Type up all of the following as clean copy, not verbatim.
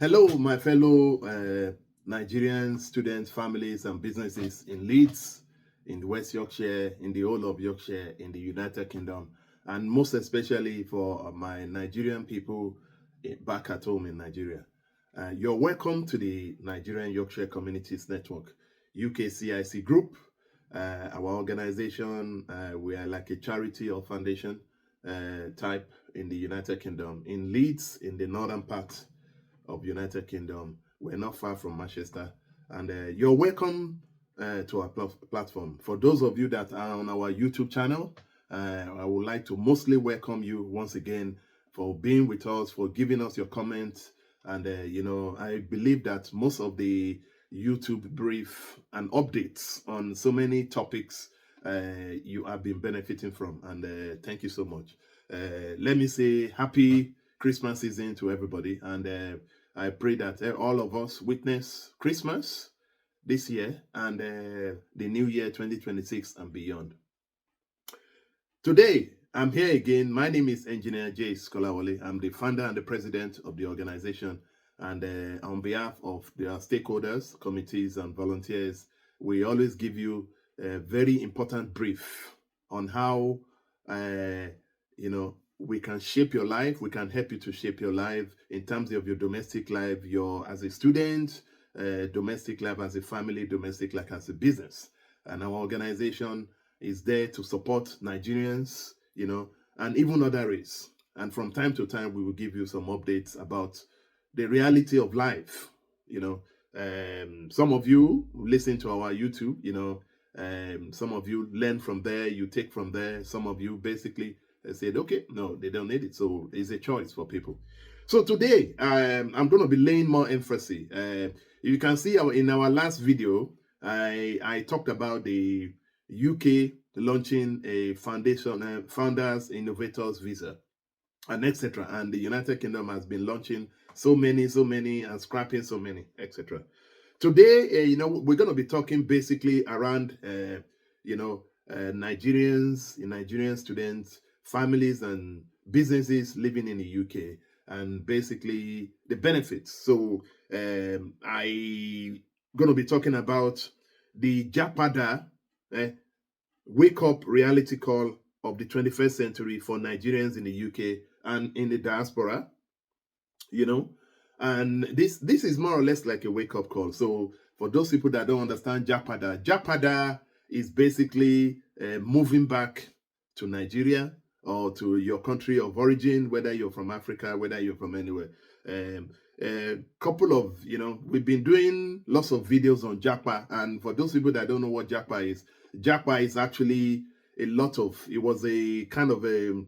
Hello, my fellow Nigerian students, families, and businesses in Leeds, in West Yorkshire, in the whole of Yorkshire, in the United Kingdom, and most especially for my Nigerian people back at home in Nigeria. You're welcome to the Nigerian Yorkshire Communities Network, UKCIC Group. Our organization, we are like a charity or foundation type in the United Kingdom, in Leeds, in the northern part of United Kingdom. We're not far from Manchester, and you're welcome to our platform. For those of you that are on our YouTube channel, I would like to mostly welcome you once again for being with us, for giving us your comments, and I believe that most of the YouTube brief and updates on so many topics you have been benefiting from, and thank you so much. Let me say happy Christmas season to everybody, and I pray that all of us witness Christmas this year and the new year 2026 and beyond. Today, I'm here again. My name is Engineer J. Skolawole. I'm the founder and the president of the organization. And on behalf of their stakeholders, committees, and volunteers, we always give you a very important brief on how, we can shape your life. We can help you to shape your life in terms of your domestic life, your as a student, domestic life as a family, domestic life as a business. And our organization is there to support Nigerians, and even other race. And from time to time, we will give you some updates about the reality of life. Some of you listen to our YouTube, some of you learn from there, you take from there. Some of you basically said, okay, no, they don't need it. So it's a choice for people. So today, I'm going to be laying more emphasis. You can see in our last video, I talked about the UK launching a foundation, founders, innovators visa, and etc. And the United Kingdom has been launching so many, and scrapping so many, etc. Today, we're going to be talking basically around, Nigerians, Nigerian students, families, and businesses living in the UK, and basically the benefits. So I going to be talking about the Japada wake up reality call of the 21st century for Nigerians in the UK and in the diaspora, and this is more or less like a wake up call. So for those people that don't understand Japada is basically moving back to Nigeria or to your country of origin, whether you're from Africa, whether you're from anywhere. Couple of, we've been doing lots of videos on Japa, and for those people that don't know what Japa is actually it was a kind of a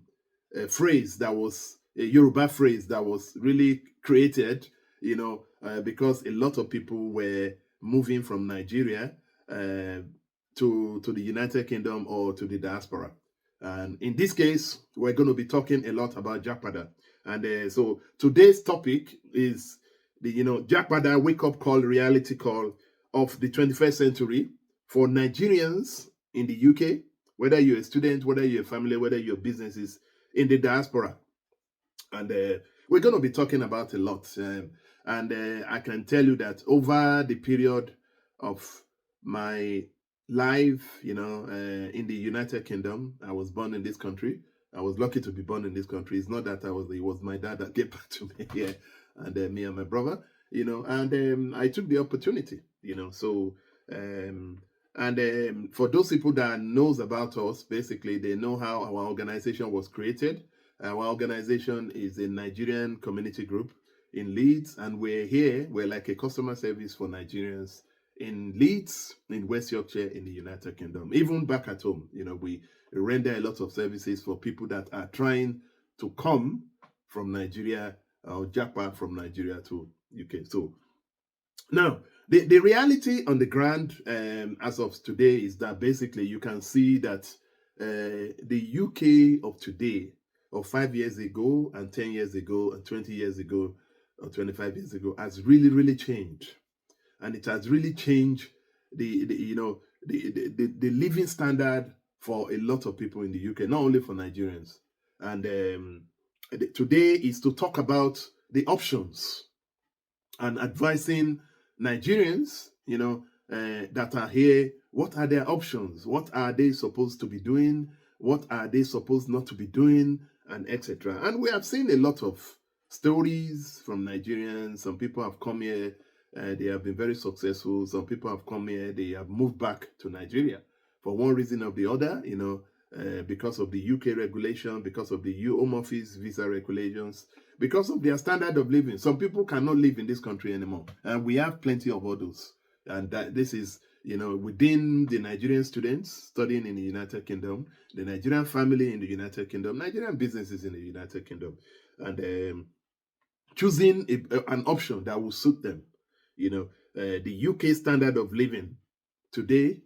phrase that was a Yoruba phrase that was really created, because a lot of people were moving from Nigeria to the United Kingdom or to the diaspora. And in this case, we're going to be talking a lot about Japada. And so today's topic is the, Japada wake-up call, reality call of the 21st century for Nigerians in the UK, whether you're a student, whether you're a family, whether you're businesses in the diaspora. And we're going to be talking about a lot. And I can tell you that over the period of my life, in the United Kingdom, I was born in this country. I was lucky to be born in this country. It's not that it was my dad that gave back to me here, and me and my brother, and I took the opportunity, so, and for those people that knows about us, basically, they know how our organization was created. Our organization is a Nigerian community group in Leeds, and we're like a customer service for Nigerians in Leeds, in West Yorkshire, in the United Kingdom. Even back at home, we render a lot of services for people that are trying to come from Nigeria or Japa from Nigeria to UK. So now, the reality on the ground as of today is that basically you can see that the UK of today, or 5 years ago, and 10 years ago, and 20 years ago, or 25 years ago, has really, really changed. And it has really changed the living standard for a lot of people in the UK, not only for Nigerians. And today is to talk about the options and advising Nigerians, that are here. What are their options? What are they supposed to be doing? What are they supposed not to be doing? And etc. And we have seen a lot of stories from Nigerians. Some people have come here, they have been very successful. Some people have come here, they have moved back to Nigeria for one reason or the other, because of the UK regulation, because of the Home Office visa regulations, because of their standard of living. Some people cannot live in this country anymore. And we have plenty of others. And that this is, within the Nigerian students studying in the United Kingdom, the Nigerian family in the United Kingdom, Nigerian businesses in the United Kingdom, and choosing an option that will suit them. The UK standard of living today,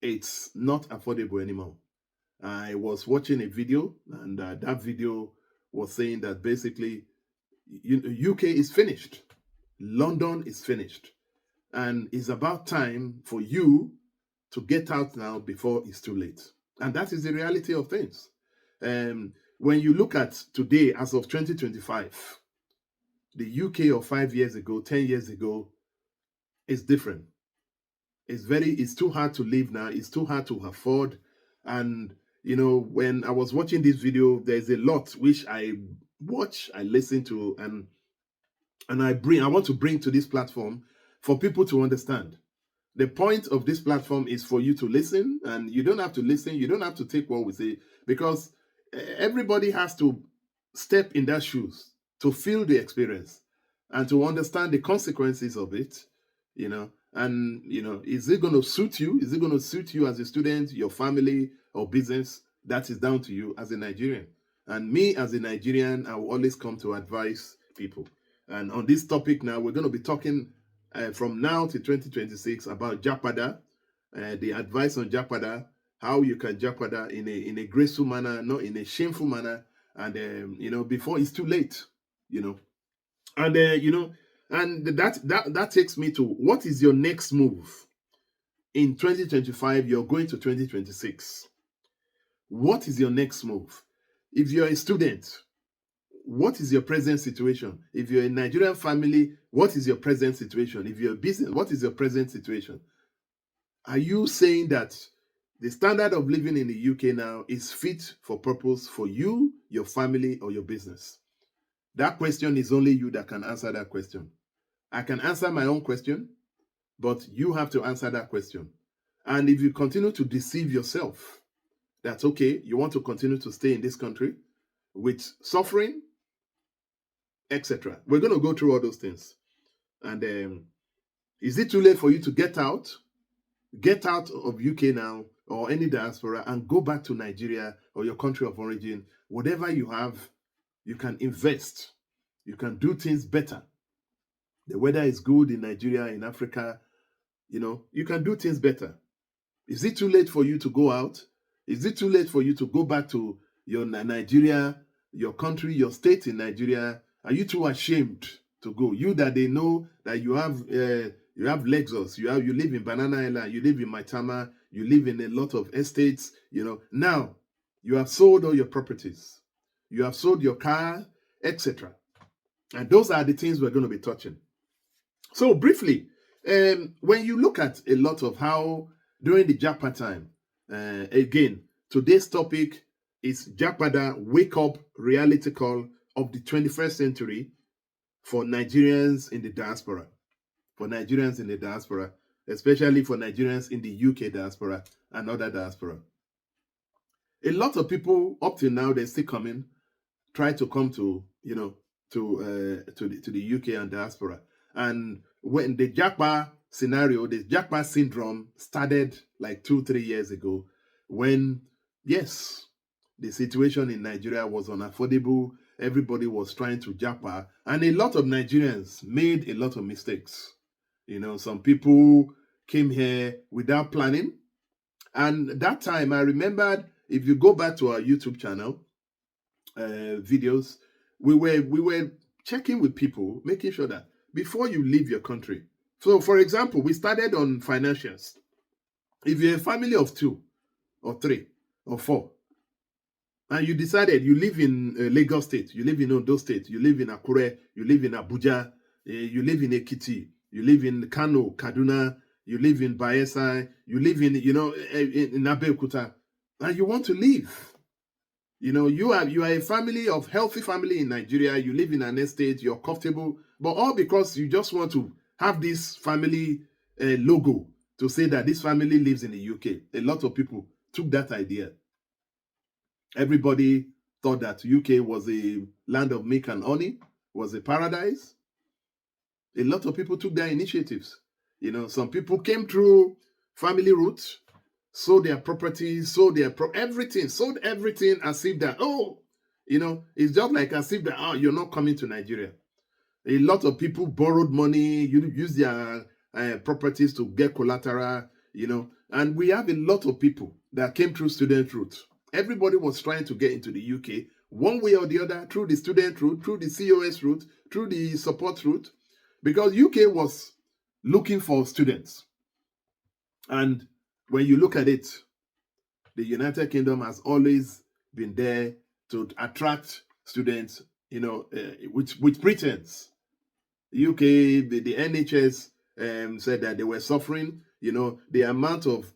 it's not affordable anymore. I was watching a video, and that video was saying that basically UK is finished. London is finished. And it's about time for you to get out now before it's too late. And that is the reality of things. When you look at today, as of 2025, the UK of 5 years ago, 10 years ago, is different. It's too hard to live now. It's too hard to afford. And, when I was watching this video, there's a lot which I watch, I listen to, and I want to bring to this platform for people to understand. The point of this platform is for you to listen, and you don't have to listen. You don't have to take what we say, because everybody has to step in their shoes to feel the experience and to understand the consequences of it, and, is it going to suit you? Is it going to suit you as a student, your family, or business? That is down to you as a Nigerian. And me as a Nigerian, I will always come to advise people. And on this topic now, we're going to be talking from now to 2026 about Japada, the advice on Japada, how you can Japada in a graceful manner, not in a shameful manner, and before it's too late, and and that takes me to, what is your next move in 2025? You're going to 2026. What is your next move? If you're a student, what is your present situation? If you're a Nigerian family, what is your present situation? If you're a business, what is your present situation? Are you saying that the standard of living in the UK now is fit for purpose for you, your family, or your business? That question is only you that can answer that question. I can answer my own question, but you have to answer that question. And if you continue to deceive yourself, that's okay. You want to continue to stay in this country with suffering, etc. We're going to go through all those things. And is it too late for you to get out? Get out of UK now, or any diaspora, and go back to Nigeria or your country of origin. Whatever you have, you can invest. You can do things better. The weather is good in Nigeria, in Africa. You can do things better. Is it too late for you to go out? Is it too late for you to go back to your Nigeria, your country, your state in Nigeria? Are you too ashamed to go? You that they know that you have Lexus, you live in Banana Island, you live in Maitama, you live in a lot of estates. Now you have sold all your properties, you have sold your car, etc. And those are the things we're going to be touching. So briefly, when you look at a lot of how during the Japa time, again, today's topic is Japada Wake Up Reality Call of the 21st Century for Nigerians in the diaspora. For Nigerians in the diaspora, especially for Nigerians in the UK diaspora and other diaspora. A lot of people up till now, they're still coming, try to come to the UK and diaspora. And when the Japa scenario, the Japa syndrome started like 2-3 years ago, when, yes, the situation in Nigeria was unaffordable, everybody was trying to Japa, and a lot of Nigerians made a lot of mistakes. Some people came here without planning. And that time, I remembered, if you go back to our YouTube channel, videos, we were checking with people, making sure that before you leave your country. So, for example, we started on financials. If you're a family of 2 or 3 or 4, and you decided you live in Lagos State, you live in Ondo State, you live in Akure, you live in Abuja, You live in Ekiti, you live in Kano, Kaduna, you live in Bayelsa, you live in, in Abeokuta, and you want to leave. You are a family of healthy family in Nigeria. You live in an estate, you're comfortable, but all because you just want to have this family logo to say that this family lives in the UK. A lot of people took that idea. Everybody thought that UK was a land of milk and honey, was a paradise. A lot of people took their initiatives. Some people came through family roots, sold their properties, everything, sold everything as if that, it's just like as if that, you're not coming to Nigeria. A lot of people borrowed money, use their properties to get collateral, and we have a lot of people that came through student route. Everybody was trying to get into the UK one way or the other, through the student route, through the COS route, through the support route, because UK was looking for students. And when you look at it, the United Kingdom has always been there to attract students, with pretense. UK, the NHS said that they were suffering. The amount of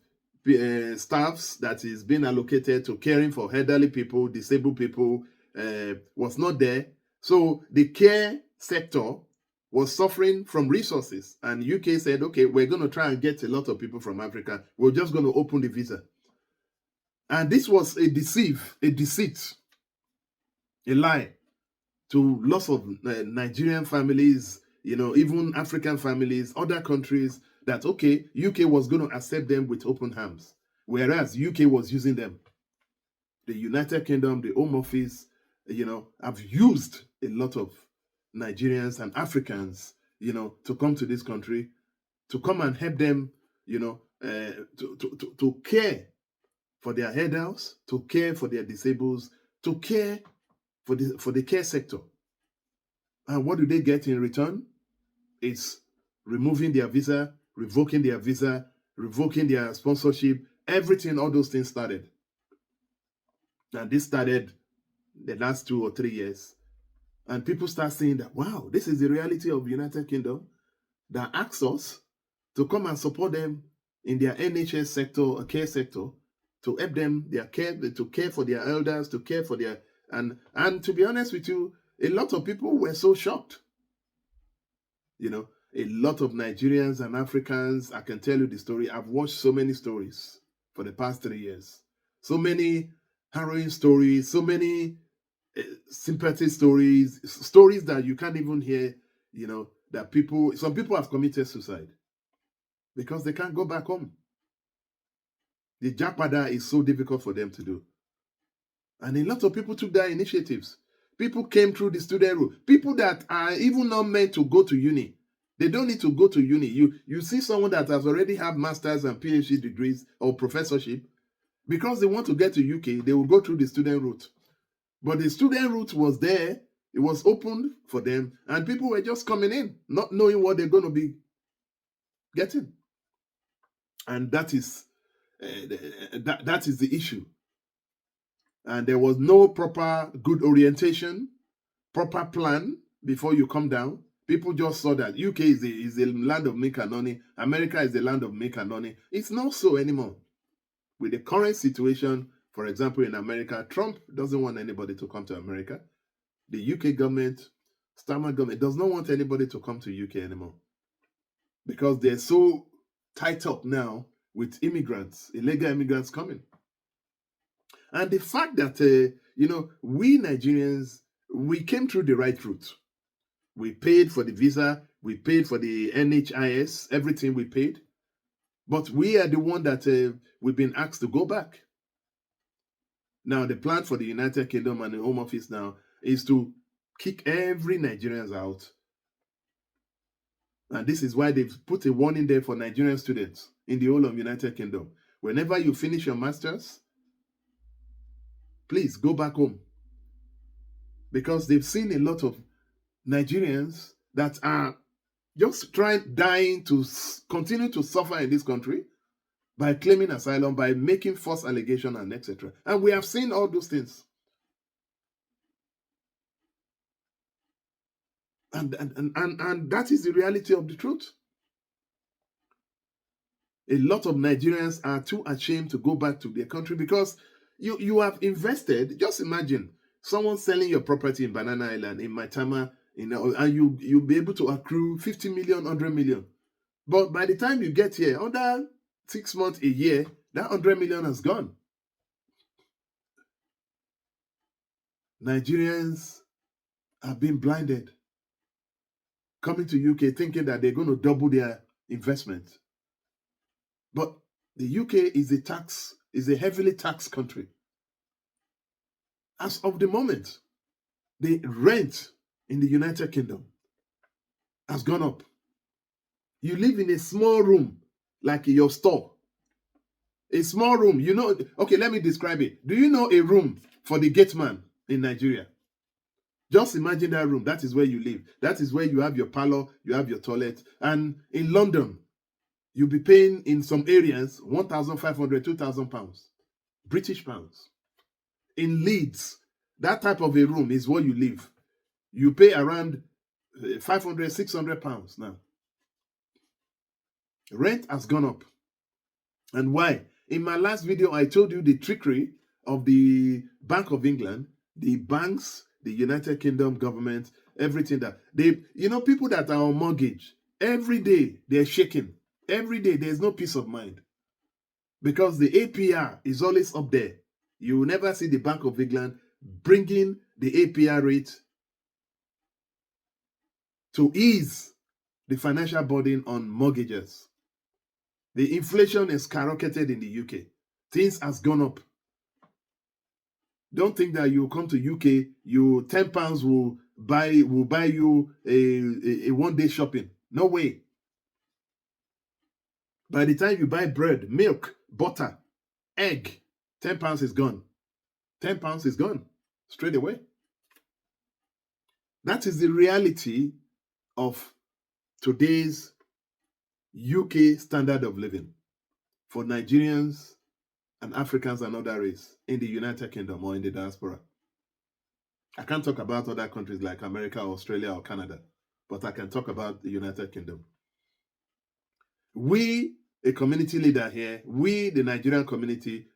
staffs that is being allocated to caring for elderly people, disabled people, was not there. So the care sector was suffering from resources. And UK said, okay, we're going to try and get a lot of people from Africa. We're just going to open the visa. And this was a deceit, a lie to lots of Nigerian families, even African families, other countries, that, okay, UK was going to accept them with open arms, whereas UK was using them. The United Kingdom, the Home Office, have used a lot of Nigerians and Africans, to come to this country, to come and help them, to care for their elders, to care for their disabled, to care for the care sector. And what do they get in return? It's removing their visa, revoking their visa, revoking their sponsorship, everything, all those things started. And this started the last 2 or 3 years. And people start saying that, wow, this is the reality of the United Kingdom, that asks us to come and support them in their NHS sector, care sector, to help them, to care for their elders, to care for their, and to be honest with you, a lot of people were so shocked. A lot of Nigerians and Africans, I can tell you the story. I've watched so many stories for the past 3 years. So many harrowing stories, so many sympathy stories that you can't even hear, that some people have committed suicide because they can't go back home. The Japada is so difficult for them to do. And a lot of people took their initiatives. People came through the student route. People that are even not meant to go to uni. They don't need to go to uni. You see someone that has already have masters and PhD degrees or professorship, because they want to get to UK, they will go through the student route. But the student route was there. It was opened for them, and people were just coming in, not knowing what they're going to be getting. And that is the issue. And there was no proper good orientation, proper plan before you come down. People just saw that UK is the land of milk and honey. America is the land of milk and honey. It's not so anymore. With the current situation, for example, in America, Trump doesn't want anybody to come to America. The UK government, Starmer government, does not want anybody to come to UK anymore, because they're so tight up now with immigrants, illegal immigrants coming. And the fact that, we Nigerians, we came through the right route. We paid for the visa, we paid for the NHIS, everything we paid. But we are the one that we've been asked to go back. Now, the plan for the United Kingdom and the Home Office now is to kick every Nigerians out. And this is why they've put a warning there for Nigerian students in the whole of United Kingdom. Whenever you finish your masters, please go back home. Because they've seen a lot of Nigerians that are just dying to continue to suffer in this country by claiming asylum, by making false allegations, and etc. And we have seen all those things. And that is the reality of the truth. A lot of Nigerians are too ashamed to go back to their country because you have invested. Just imagine someone selling your property in Banana Island, in Maitama, and you'll be able to accrue 50 million, 100 million. But by the time you get here, under 6 months, a year, that 100 million has gone. Nigerians have been blinded, coming to UK thinking that they're going to double their investment. But the UK is a heavily taxed country. As of the moment, the rent in the United Kingdom has gone up. You live in a small room, like your store. A small room, okay, let me describe it. Do you know a room for the gate man in Nigeria? Just imagine that room. That is where you live. That is where you have your parlor, you have your toilet. And in London, you'll be paying in some areas 1,500, 2,000 pounds, British pounds. In Leeds, that type of a room is where you live. You pay around 500, 600 pounds now. Rent has gone up. And why? In my last video, I told you the trickery of the Bank of England, the banks, the United Kingdom government, everything that people that are on mortgage, every day they're shaking. Every day there's no peace of mind because the APR is always up there. You will never see the Bank of England bringing the APR rate to ease the financial burden on mortgages. The inflation is skyrocketed in the UK. Things has gone up. Don't think that you come to UK, you £10 will buy you a one-day shopping. No way. By the time you buy bread, milk, butter, egg, £10 is gone. £10 is gone straight away. That is the reality of today's UK standard of living for Nigerians and Africans and other race in the United Kingdom or in the diaspora. I can't talk about other countries like America, Australia, or Canada, but I can talk about the United Kingdom. We, a community leader here, we, the Nigerian community,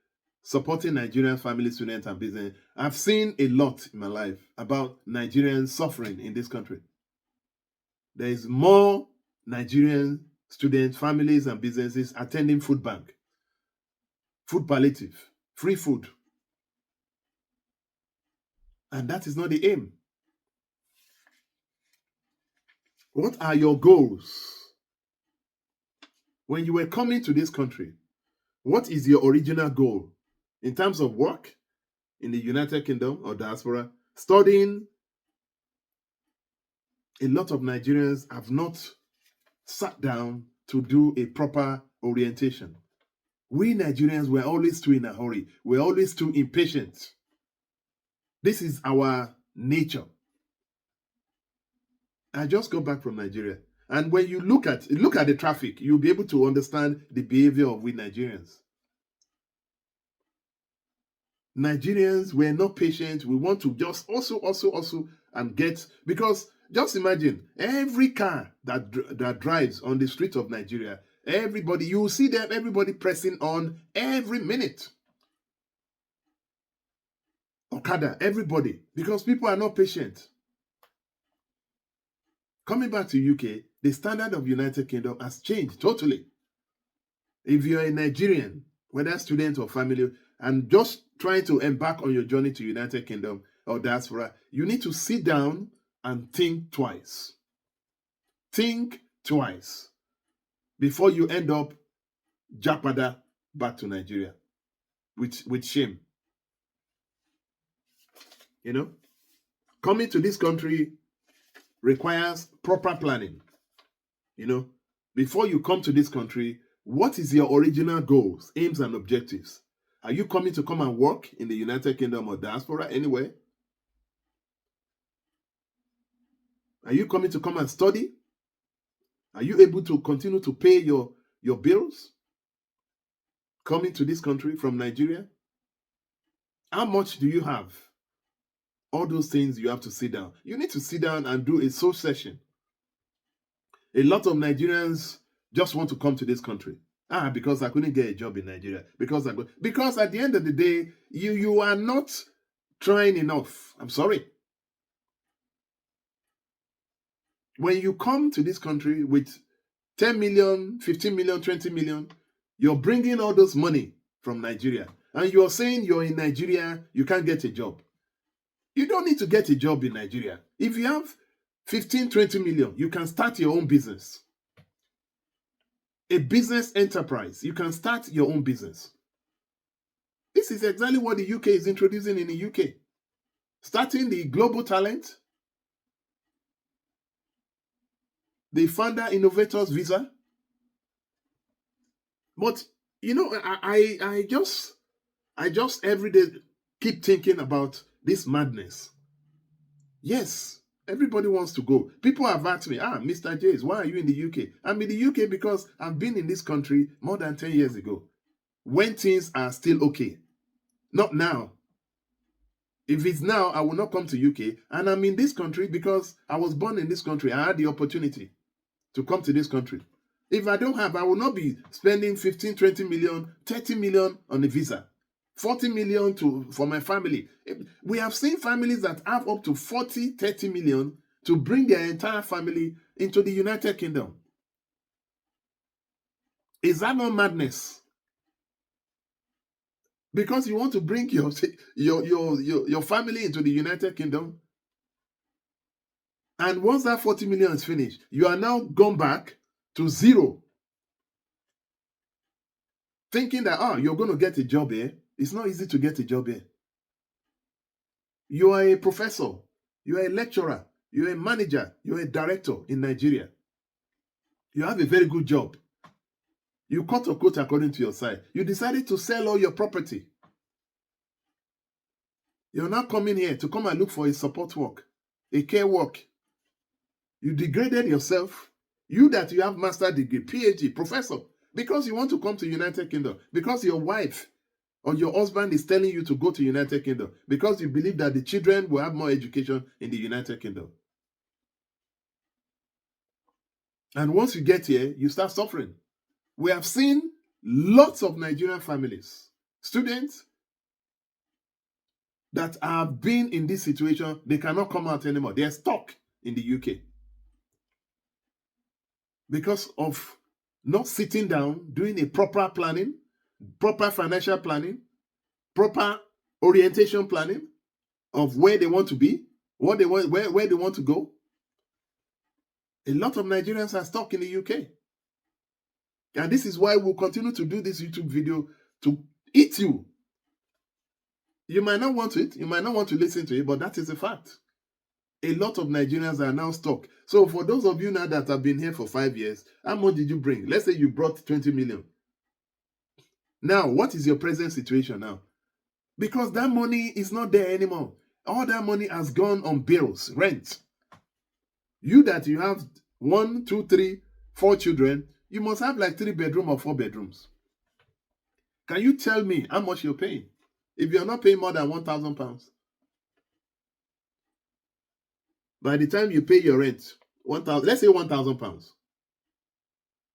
supporting Nigerian family, students, and business, I've seen a lot in my life about Nigerians suffering in this country. There is more Nigerian students, families, and businesses attending food bank, food palliative, free food. And that is not the aim. What are your goals? When you were coming to this country, what is your original goal in terms of work in the United Kingdom or diaspora? Studying. A lot of Nigerians have not sat down to do a proper orientation. We Nigerians were always too in a hurry. We're always too impatient. This is our nature. I just got back from Nigeria. And when you look at the traffic, you'll be able to understand the behavior of we Nigerians. Nigerians were not patient. We want to just also and get, because just imagine every car that drives on the street of Nigeria, everybody, you will see them, everybody pressing on every minute. Okada, everybody, because people are not patient. Coming back to UK, the standard of United Kingdom has changed totally. If you're a Nigerian, whether student or family, and just trying to embark on your journey to United Kingdom or diaspora, you need to sit down and think twice. Think twice before you end up Japada back to Nigeria with shame. Coming to this country requires proper planning. Before you come to this country, what is your original goals, aims, and objectives? Are you coming to come and work in the United Kingdom or diaspora anywhere? Are you coming to come and study? Are you able to continue to pay your bills coming to this country from Nigeria? How much do you have? All those things you have to sit down. You need to sit down and do a soul session. A lot of Nigerians just want to come to this country. Because I couldn't get a job in Nigeria. Because at the end of the day, you are not trying enough. I'm sorry. When you come to this country with 10 million, 15 million, 20 million, you're bringing all those money from Nigeria. And you're saying you're in Nigeria, you can't get a job. You don't need to get a job in Nigeria. If you have 15, 20 million, you can start your own business. A business enterprise. You can start your own business. This is exactly what the UK is introducing in the UK. Starting the global talent, the founder innovators visa. But I just every day keep thinking about this madness. Yes, everybody wants to go. People have asked me, Mr. Jays, why are you in the UK? I'm in the UK because I've been in this country more than 10 years ago, when things are still okay. Not now. If it's now, I will not come to UK. And I'm in this country because I was born in this country. I had the opportunity to come to this country. If I don't have, I will not be spending 15, 20 million, 30 million on a visa. 40 million for my family. We have seen families that have up to 40, 30 million to bring their entire family into the United Kingdom. Is that not madness? Because you want to bring your family into the United Kingdom. And once that 40 million is finished, you are now gone back to zero. Thinking that, you're going to get a job here. It's not easy to get a job here. You are a professor. You are a lecturer. You are a manager. You are a director in Nigeria. You have a very good job. You cut a quote according to your side. You decided to sell all your property. You're not coming here to come and look for a support work, a care work. You degraded yourself. You that you have master degree, PhD, professor, because you want to come to United Kingdom, because your wife or your husband is telling you to go to United Kingdom, because you believe that the children will have more education in the United Kingdom. And once you get here, you start suffering. We have seen lots of Nigerian families, students that have been in this situation. They cannot come out anymore. They are stuck in the UK because of not sitting down, doing a proper planning, proper financial planning, proper orientation planning of where they want to be, what they want, where they want to go. A lot of Nigerians are stuck in the UK. And this is why we'll continue to do this YouTube video to eat you. You might not want it, you might not want to listen to it, but that is a fact. A lot of Nigerians are now stuck. So for those of you now that have been here for 5 years, how much did you bring? Let's say you brought 20 million. Now, what is your present situation now? Because that money is not there anymore. All that money has gone on bills, rent. You that you have 1, 2, 3, 4 children, you must have like 3 bedrooms or 4 bedrooms. Can you tell me how much you're paying? If you're not paying more than £1,000, by the time you pay your rent, let's say £1,000.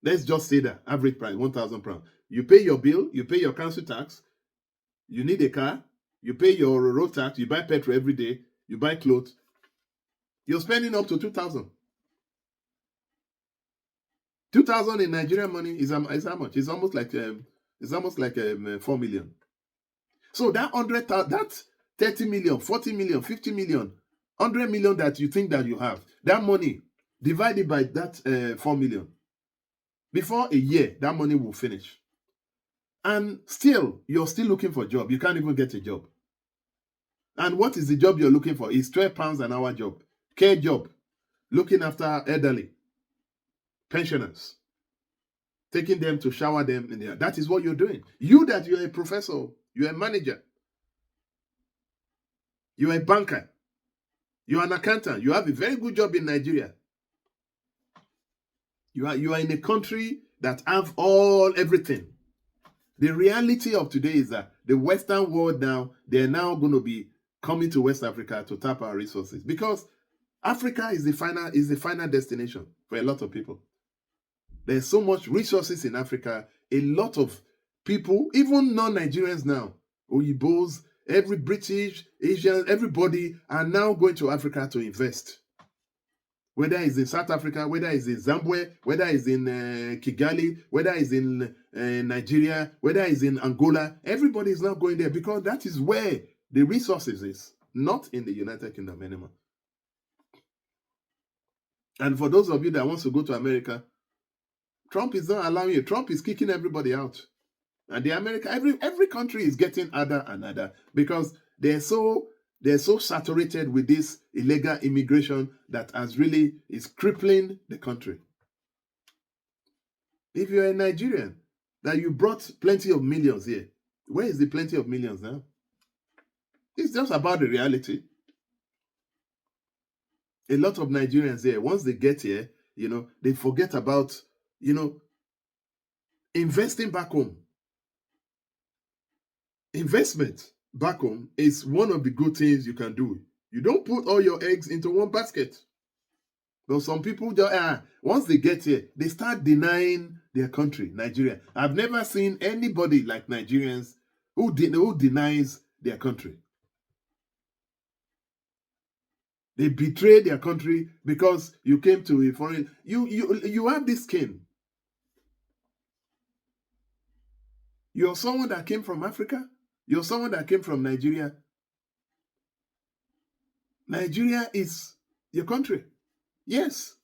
Let's just say that average price, £1,000. You pay your bill, you pay your council tax, you need a car, you pay your road tax, you buy petrol every day, you buy clothes. You're spending up to 2,000. 2,000 in Nigerian money is how much? It's almost like 4 million. So that 100,000, that 30 million, 40 million, 50 million, 100 million that you think that you have, that money divided by that 4 million. Before a year, that money will finish. And still, you're still looking for a job. You can't even get a job. And what is the job you're looking for? It's £12 an hour job. Care job. Looking after elderly. Pensioners. Taking them to shower them in there. That is what you're doing. You that you're a professor, you're a manager, you're a banker, you're an accountant, you have a very good job in Nigeria. You are in a country that have everything. The reality of today is that the Western world now, they're now going to be coming to West Africa to tap our resources, because Africa is the final destination for a lot of people. There's so much resources in Africa. A lot of people, even non-Nigerians now, Oyibos, every British, Asian, everybody are now going to Africa to invest. Whether it's in South Africa, whether it's in Zimbabwe, whether it's in Kigali, whether it's in Nigeria, whether it's in Angola, everybody is now going there because that is where the resources is, not in the United Kingdom anymore. And for those of you that wants to go to America, Trump is not allowing you. Trump is kicking everybody out. And every country is getting other and other because they're so saturated with this illegal immigration that is crippling the country. If you're a Nigerian, that you brought plenty of millions here, where is the plenty of millions now? It's just about the reality. A lot of Nigerians here, once they get here, they forget about, investing back home. Investment back home is one of the good things you can do. You don't put all your eggs into one basket. But some people just, once they get here, they start denying their country, Nigeria. I've never seen anybody like Nigerians who denies their country. They betray their country because you came to a foreign. You have this skin. You're someone that came from Africa. You're someone that came from Nigeria. Nigeria is your country. Yes.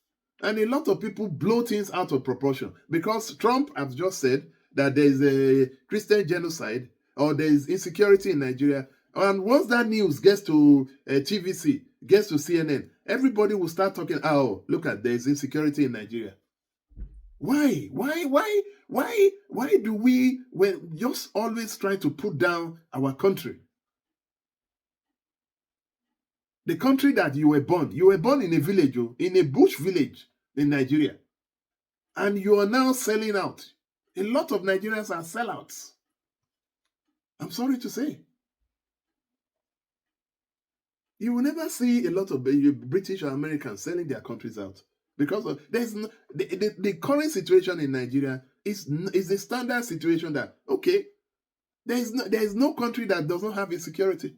And a lot of people blow things out of proportion because Trump has just said that there is a Christian genocide or there is insecurity in Nigeria. And once that news gets to TVC, gets to CNN, everybody will start talking, oh, look at, there's insecurity in Nigeria. Why do we just always try to put down our country? The country that you were born in a village, in a bush village in Nigeria. And you are now selling out. A lot of Nigerians are sellouts. I'm sorry to say. You will never see a lot of British or Americans selling their countries out. Because the current situation in Nigeria is the standard situation that, okay, there is no country that doesn't have insecurity.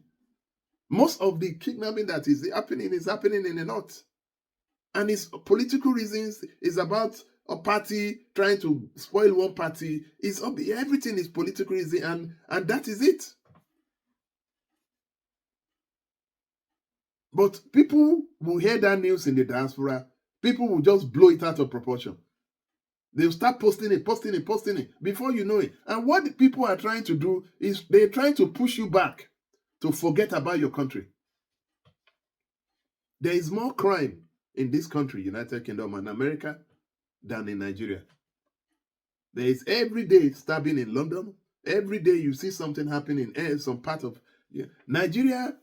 Most of the kidnapping that is happening in the north. And it's political reasons. It's about a party trying to spoil one party. Everything is political reason, and that is it. But people will hear that news in the diaspora. People will just blow it out of proportion. They'll start posting it. Before you know it. And what the people are trying to do is they're trying to push you back to forget about your country. There is more crime in this country, United Kingdom and America, than in Nigeria. There is every day stabbing in London. Every day you see something happening in some part of... Nigeria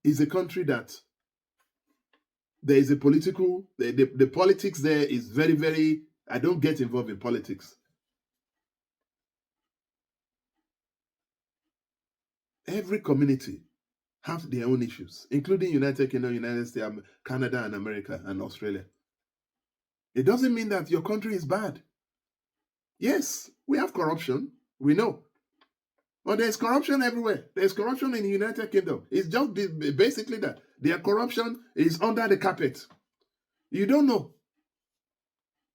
is a country that there is a political... The politics there is very, very... I don't get involved in politics. Every community have their own issues, including United Kingdom, United States, Canada, and America, and Australia. It doesn't mean that your country is bad. Yes, we have corruption, we know. But there's corruption everywhere. There's corruption in the United Kingdom. It's just basically that. Their corruption is under the carpet. You don't know.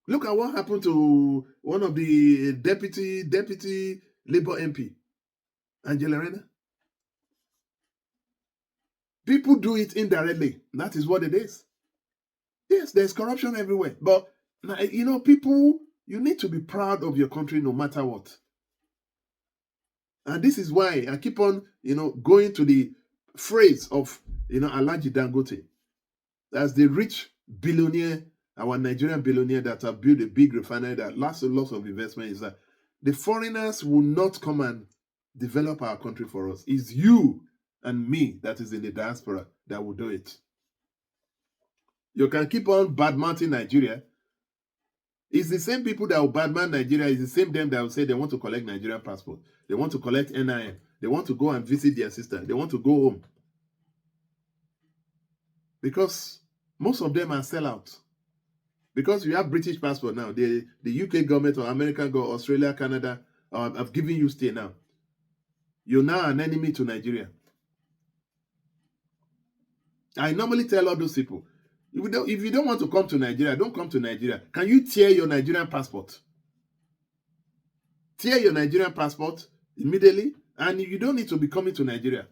Look at what happened to one of the deputy Labour MP, Angela Rayner. People do it indirectly. That is what it is. Yes, there's corruption everywhere. But, people, you need to be proud of your country no matter what. And this is why I keep on, going to the phrase of, Alhaji Dangote. That's the rich billionaire, our Nigerian billionaire that have built a big refinery that lots of investment, is that the foreigners will not come and develop our country for us. It's you and me that is in the diaspora that will do it. You can keep on badmouthing Nigeria. It's the same people that will badmouth Nigeria. It's the same them that will say they want to collect Nigerian passport. They want to collect NIN. They want to go and visit their sister. They want to go home. because most of them are sellouts. Because you have British passport now, the UK government or American government, Australia, Canada, have given you stay now. You're now an enemy to Nigeria. I normally tell all those people, if you don't want to come to Nigeria, don't come to Nigeria. Can you tear your Nigerian passport? Tear your Nigerian passport immediately, and you don't need to be coming to Nigeria.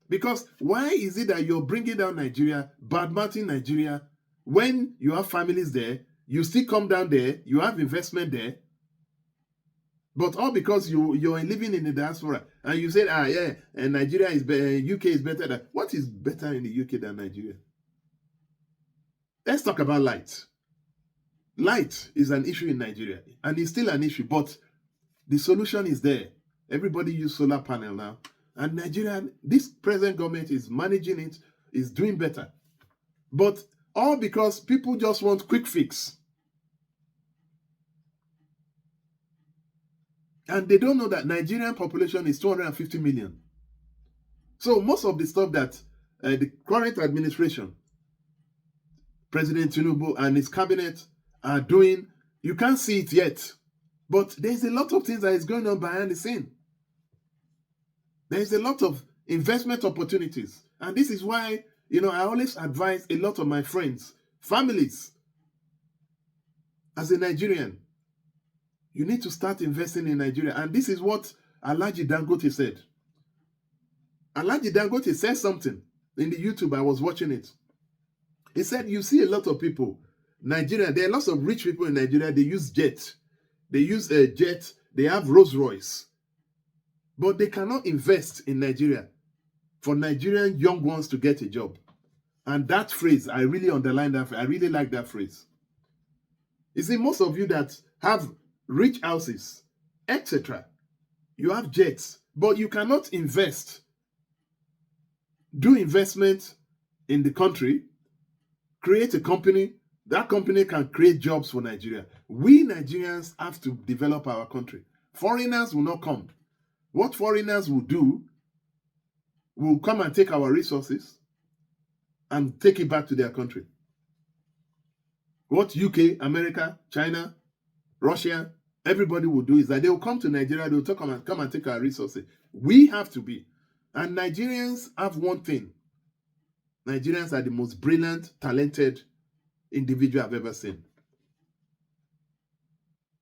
Because why is it that you're bringing down Nigeria, badmouthing Nigeria, when you have families there, you still come down there, you have investment there, but all because you're living in the diaspora, and you said, and Nigeria is better, UK is better. What is better in the UK than Nigeria? Let's talk about light. Light is an issue in Nigeria, and it's still an issue, but the solution is there. Everybody use solar panel now. And Nigeria, this present government is managing it, is doing better. But all because people just want quick fix. And they don't know that Nigerian population is 250 million. So most of the stuff that the current administration, President Tinubu and his cabinet are doing, you can't see it yet. But there's a lot of things that is going on behind the scene. There's a lot of investment opportunities. And this is why, I always advise a lot of my friends, families, as a Nigerian, you need to start investing in Nigeria. And this is what Alhaji Dangote said. Alhaji Dangote said something in the YouTube. I was watching it. He said, you see a lot of people, Nigeria, there are lots of rich people in Nigeria, they use jet. They use a jet, they have Rolls Royce. But they cannot invest in Nigeria for Nigerian young ones to get a job. And that phrase, I really underline that. I really like that phrase. You see, most of you that have rich houses, etc., you have jets, but you cannot invest. Do investment in the country, create a company. That company can create jobs for Nigeria. We Nigerians have to develop our country. Foreigners will not come. What foreigners will do, will come and take our resources and take it back to their country. What UK, America, China, Russia, everybody will do is that they will come to Nigeria, they will come and take our resources. We have to be. And Nigerians have one thing. Nigerians are the most brilliant, talented individual I've ever seen.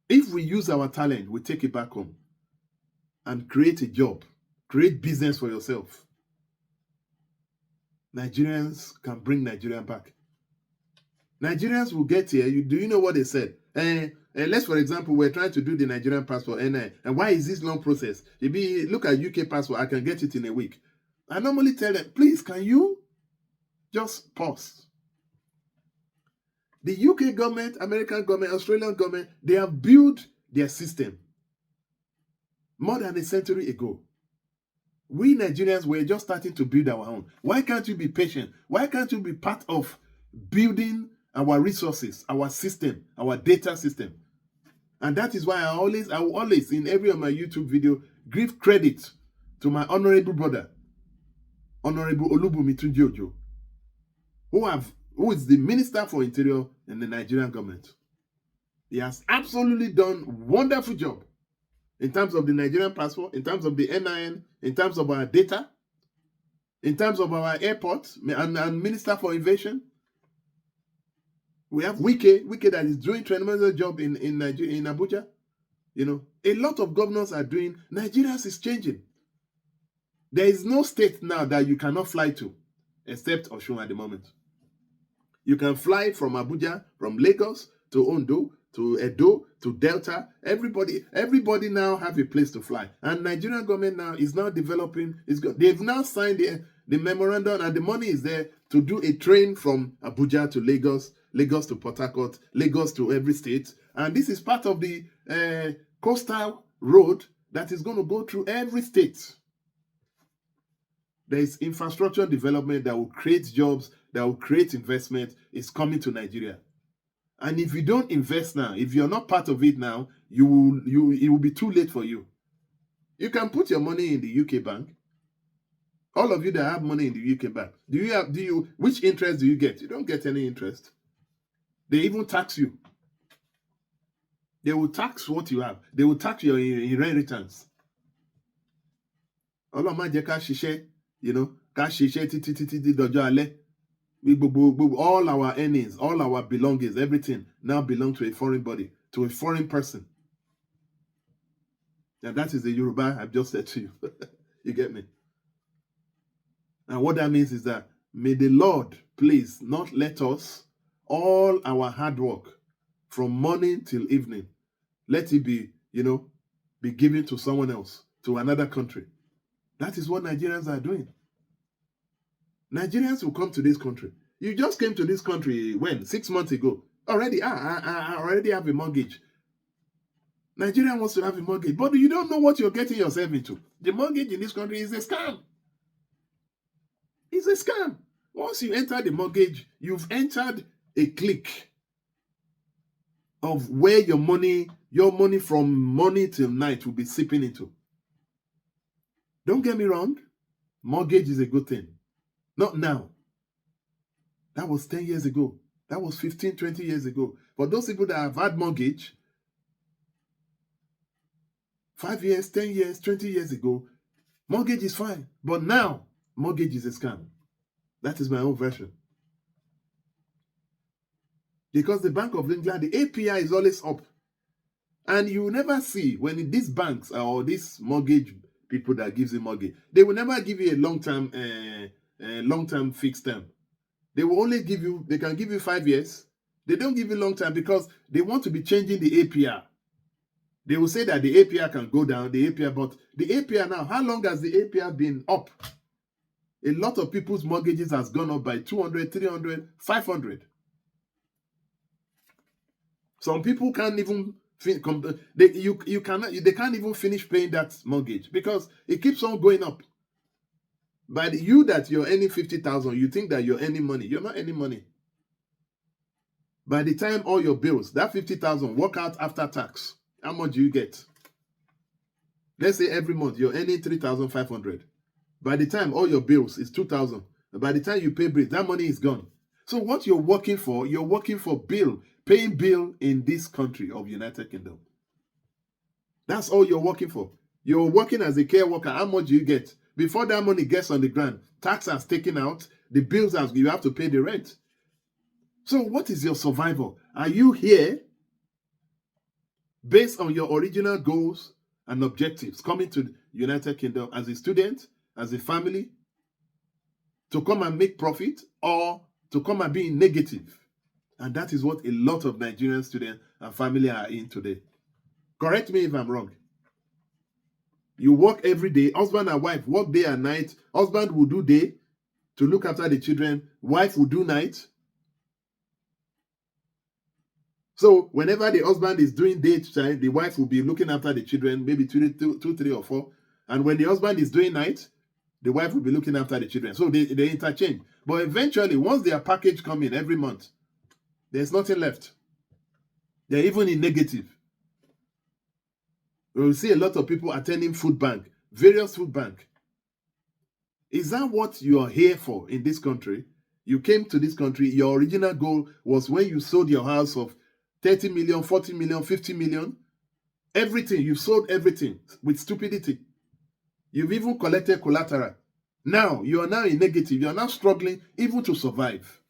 If we use our talent, we take it back home and create a job, create business for yourself. Nigerians can bring Nigeria back. Nigerians will get here. Do you know what they said? Let's, for example, we're trying to do the Nigerian passport, and why is this long process? Look at UK passport, I can get it in a week. I normally tell them, please, can you just pause? The UK government, American government, Australian government, they have built their system more than a century ago. We Nigerians were just starting to build our own. Why can't you be patient? Why can't you be part of building our resources, our system, our data system? And that is why I will always, in every of my YouTube video, give credit to my honorable brother, Honorable Olubunmi Tunji-Ojo, who is the Minister for Interior in the Nigerian government. He has absolutely done a wonderful job in terms of the Nigerian passport, in terms of the NIN, in terms of our data, in terms of our airport, and Minister for Innovation. We have Wike that is doing a tremendous job in Nigeria, in Abuja. A lot of governors are doing. Nigeria is changing. There is no state now that you cannot fly to, except Osun at the moment. You can fly from Abuja, from Lagos to Ondo, to Edo, to Delta. Everybody now have a place to fly. And Nigerian government now is now developing. They've now signed the memorandum, and the money is there to do a train from Abuja to Lagos, Lagos to Port Harcourt, Lagos to every state. And this is part of the coastal road that is going to go through every state. There is infrastructure development that will create jobs, that will create investment. Is coming to Nigeria. And if you don't invest now, if you're not part of it now, it will be too late for you. You can put your money in the UK bank, All of you that have money in the UK bank, which interest do you get? You don't get any interest. They even tax you. They will tax what you have. They will tax your inheritance. Ọlọ́run jẹ́ ká ṣiṣẹ́, ká ṣiṣẹ́ títí dọjọ́ alẹ́. All our earnings, all our belongings, everything now belong to a foreign body, to a foreign person. And that is the Yoruba I've just said to you. You get me? And what that means is that may the Lord please not let us, all our hard work from morning till evening, let it be, be given to someone else, to another country. That is what Nigerians are doing. Nigerians will come to this country. You just came to this country when? 6 months ago. Already, I already have a mortgage. Nigeria wants to have a mortgage, but you don't know what you're getting yourself into. The mortgage in this country is a scam. It's a scam. Once you enter the mortgage, you've entered a clique of where your money from morning till night will be seeping into. Don't get me wrong. Mortgage is a good thing. Not now. That was 10 years ago. That was 15, 20 years ago. For those people that have had mortgage, 5 years, 10 years, 20 years ago, mortgage is fine. But now, mortgage is a scam. That is my own version. Because the Bank of England, the API is always up. And you will never see when these banks or these mortgage people that gives you mortgage, they will never give you a long-term fixed term. They will only they can give you 5 years. They don't give you long term because they want to be changing the APR. They will say that the APR can go down, but the APR now, how long has the APR been up? A lot of people's mortgages has gone up by 200, 300, 500. Some people can't even they can't even finish paying that mortgage because it keeps on going up. But that you're earning 50,000, you think that you're earning money. You're not earning money. By the time all your bills, that 50,000 work out after tax, how much do you get? Let's say every month you're earning 3,500. By the time all your bills is 2,000. By the time you pay bills, that money is gone. So what you're working for paying bill in this country of United Kingdom. That's all you're working for. You're working as a care worker. How much do you get? Before that money gets on the ground, tax has taken out, the bills you have to pay the rent. So what is your survival? Are you here based on your original goals and objectives, coming to the United Kingdom as a student, as a family, to come and make profit, or to come and be negative? And that is what a lot of Nigerian students and family are in today. Correct me if I'm wrong. You work every day, husband and wife work day and night. Husband will do day to look after the children. Wife will do night. So whenever the husband is doing daytime, the wife will be looking after the children, maybe two, 3 or 4. And when the husband is doing night, the wife will be looking after the children. So they interchange. But eventually, once their package come in every month, there's nothing left. They're even in negative. We'll see a lot of people attending food bank, various food bank. Is that what you are here for in this country? You came to this country, your original goal was when you sold your house of 30 million, 40 million, 50 million. Everything, you've sold everything with stupidity. You've even collected collateral. Now, you are now in negative. You are now struggling even to survive.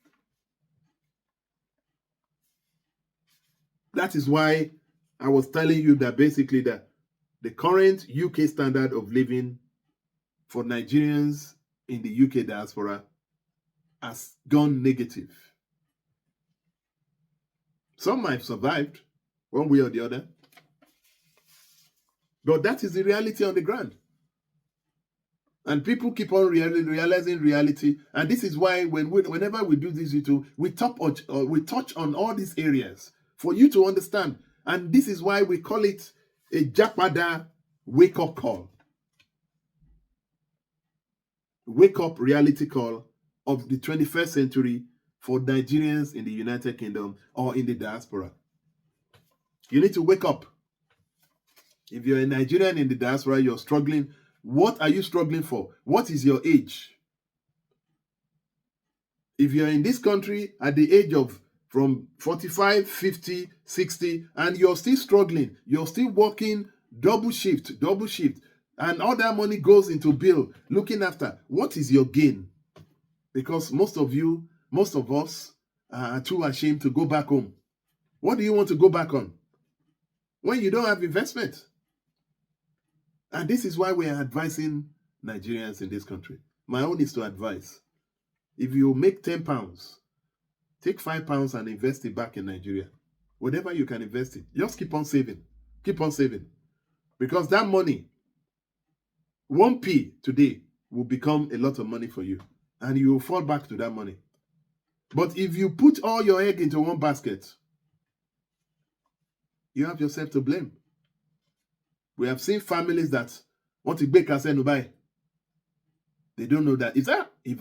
That is why I was telling you that basically that the current UK standard of living for Nigerians in the UK diaspora has gone negative. Some might have survived one way or the other. But that is the reality on the ground. And people keep on realizing reality. And this is why whenever we do this YouTube, we touch on all these areas for you to understand. And this is why we call it a Japada wake-up call. Wake-up reality call of the 21st century for Nigerians in the United Kingdom or in the diaspora. You need to wake up. If you're a Nigerian in the diaspora, you're struggling What are you struggling for? What is your age? If you're in this country at the age of from 45, 50, 60, and you're still struggling, you're still working double shift, and all that money goes into bill, looking after, what is your gain? Because most of us are too ashamed to go back home. What do you want to go back on when you don't have investment? And this is why we are advising Nigerians in this country. My own is to advise. If you make £10, take £5 and invest it back in Nigeria. Whatever you can invest it, just keep on saving. Keep on saving. Because that money, 1p today, will become a lot of money for you. And you will fall back to that money. But if you put all your egg into one basket, you have yourself to blame. We have seen families that want to bake us and buy. They don't know that. If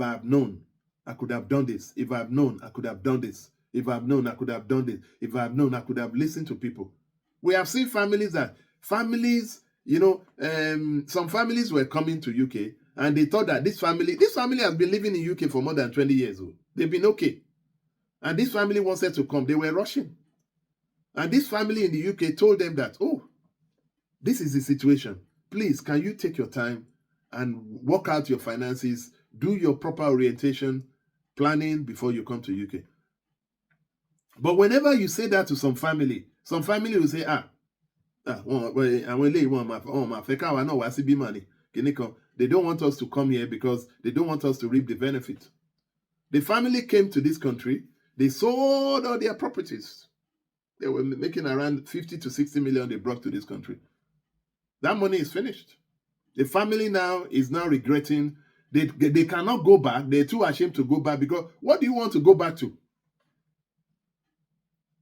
I have known, I could have done this. If I have known, I could have done this. If I have known, I could have done this. If I have known, I could have listened to people. We have seen families, some families were coming to UK and they thought that this family has been living in UK for more than 20 years. They've been okay. And this family wanted to come. They were rushing. And this family in the UK told them that, this is the situation. Please, can you take your time and work out your finances, do your proper orientation, planning before you come to UK. But whenever you say that to some family will say, they don't want us to come here because they don't want us to reap the benefit. The family came to this country, they sold all their properties. They were making around 50 to 60 million they brought to this country. That money is finished. The family now is regretting. They cannot go back. They're too ashamed to go back because what do you want to go back to?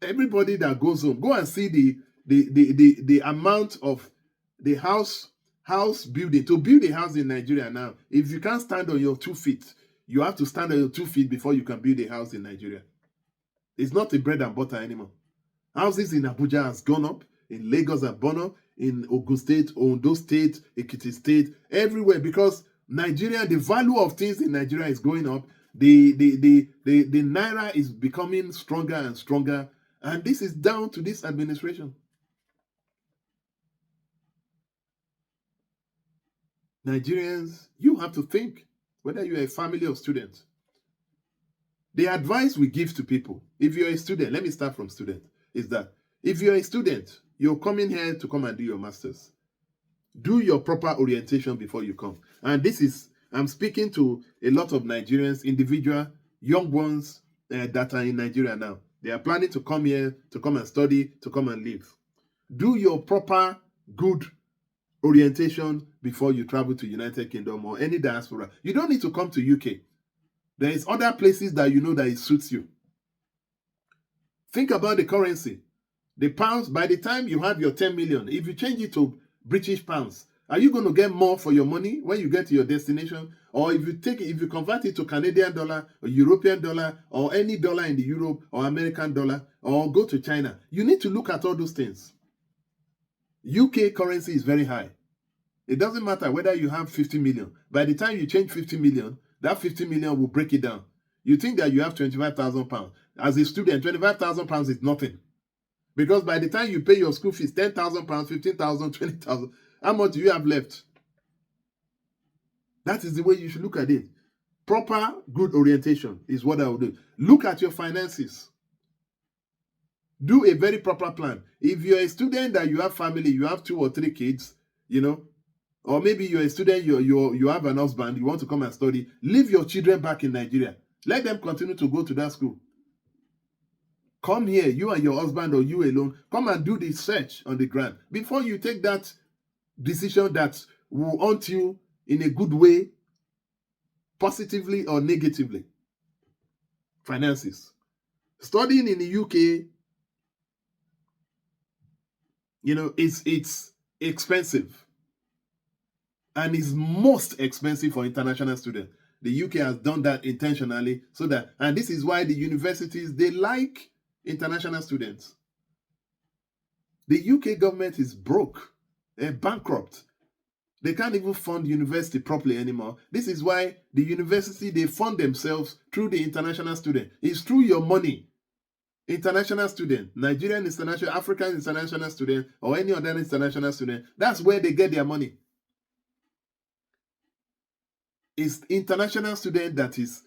Everybody that goes home, go and see the amount of the house building. To build a house in Nigeria now, if you can't stand on your 2 feet, you have to stand on your 2 feet before you can build a house in Nigeria. It's not a bread and butter anymore. Houses in Abuja has gone up, in Lagos have gone up, in Ogun State, Ondo State, Ekiti State, everywhere, because Nigeria, the value of things in Nigeria is going up. The naira is becoming stronger and stronger, and this is down to this administration. Nigerians, you have to think whether you're a family or student. The advice we give to people, if you're a student, let me start from student, is that if you're a student, you're coming here to come and do your masters. Do your proper orientation before you come. And I'm speaking to a lot of Nigerians, individual, young ones that are in Nigeria now. They are planning to come here, to come and study, to come and live. Do your proper, good orientation before you travel to United Kingdom or any diaspora. You don't need to come to UK. There is other places that you know that it suits you. Think about the currency. The pounds, by the time you have your 10 million, if you change it to British pounds, are you going to get more for your money when you get to your destination? Or if you convert it to Canadian dollar or European dollar or any dollar in the Europe or American dollar or go to China, you need to look at all those things. UK currency is very high. It doesn't matter whether you have 50 million. By the time you change 50 million, that 50 million will break it down. You think that you have 25,000 pounds. As a student, 25,000 pounds is nothing. Because by the time you pay your school fees, 10,000 pounds, 15,000, 20,000, how much do you have left? That is the way you should look at it. Proper, good orientation is what I will do. Look at your finances. Do a very proper plan. If you're a student that you have family, you have 2 or 3 kids, or maybe you're a student, you have an husband, you want to come and study, leave your children back in Nigeria. Let them continue to go to that school. Come here, you and your husband or you alone, come and do the search on the ground before you take that decision that will haunt you in a good way, positively or negatively. Finances. Studying in the UK, it's expensive. And it's most expensive for international students. The UK has done that intentionally and this is why the universities, they like international students. The UK government is broke. They're bankrupt. They can't even fund university properly anymore. This is why the university, they fund themselves through the international student. It's through your money. International student, Nigerian international, African international student, or any other international student. That's where they get their money. It's international student that is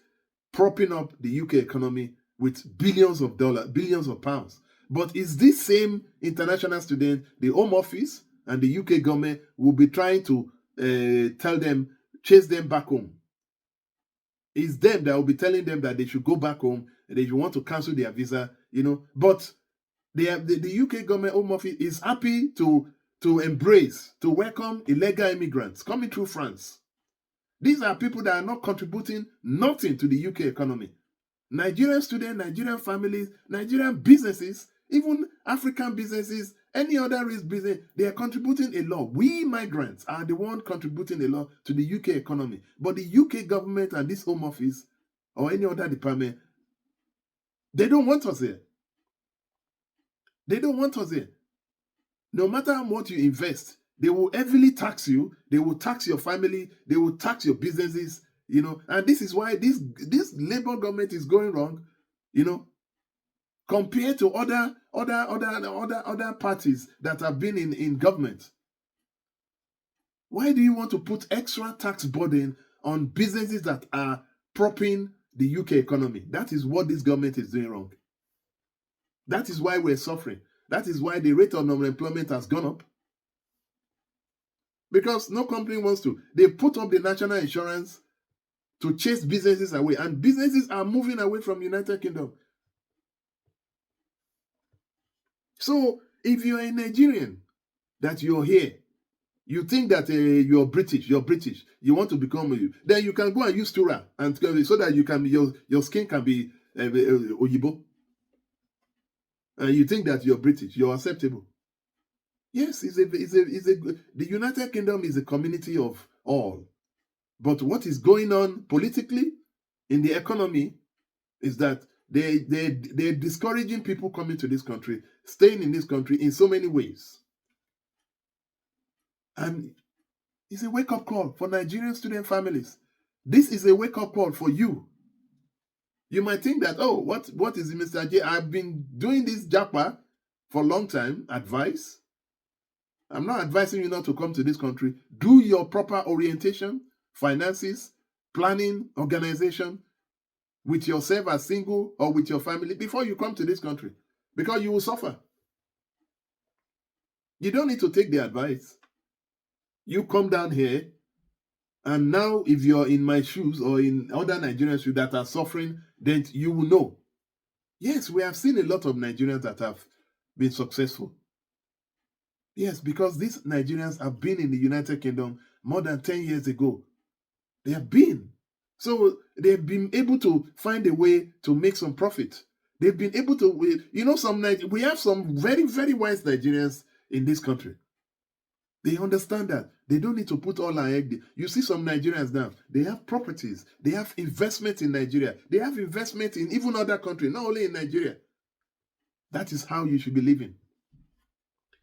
propping up the UK economy with billions of dollars, billions of pounds. But it's this same international student, the Home Office and the UK government will be trying to tell them, chase them back home. It's them that will be telling them that they should go back home and they should want to cancel their visa, But the UK government Home Office is happy to embrace, to welcome illegal immigrants coming through France. These are people that are not contributing nothing to the UK economy. Nigerian students, Nigerian families, Nigerian businesses, even African businesses, any other race business, they are contributing a lot. We migrants are the ones contributing a lot to the UK economy. But the UK government and this Home Office or any other department, they don't want us here. They don't want us here. No matter how much you invest, they will heavily tax you. They will tax your family. They will tax your businesses. And this is why this Labour government is going wrong. Compared to other parties that have been in government. Why do you want to put extra tax burden on businesses that are propping the UK economy? That is what this government is doing wrong. That is why we're suffering. That is why the rate of unemployment has gone up. Because no company wants to. They put up the national insurance to chase businesses away. And businesses are moving away from United Kingdom. So if you're a Nigerian, that you're here, you think that you're British, you want to become then you can go and use Tura and so that you can your skin can be Oyibo. And you think that you're British, you're acceptable. Yes, the United Kingdom is a community of all. But what is going on politically in the economy is that they're discouraging people coming to this country, staying in this country in so many ways. And it's a wake-up call for Nigerian student families. This is a wake-up call for you. You might think that, what is it, Mr. J? I've been doing this Japa for a long time, advice. I'm not advising you not to come to this country. Do your proper orientation, finances, planning, organization, with yourself as single or with your family before you come to this country, because you will suffer. You don't need to take the advice. You come down here, and now if you're in my shoes or in other Nigerian shoes that are suffering, then you will know. Yes, we have seen a lot of Nigerians that have been successful. Yes, because these Nigerians have been in the United Kingdom more than 10 years ago. They have been. So they've been able to find a way to make some profit. They've been able to, we have some very, very wise Nigerians in this country. They understand that. They don't need to put all our egg. You see some Nigerians now, they have properties. They have investment in Nigeria. They have investment in even other countries, not only in Nigeria. That is how you should be living.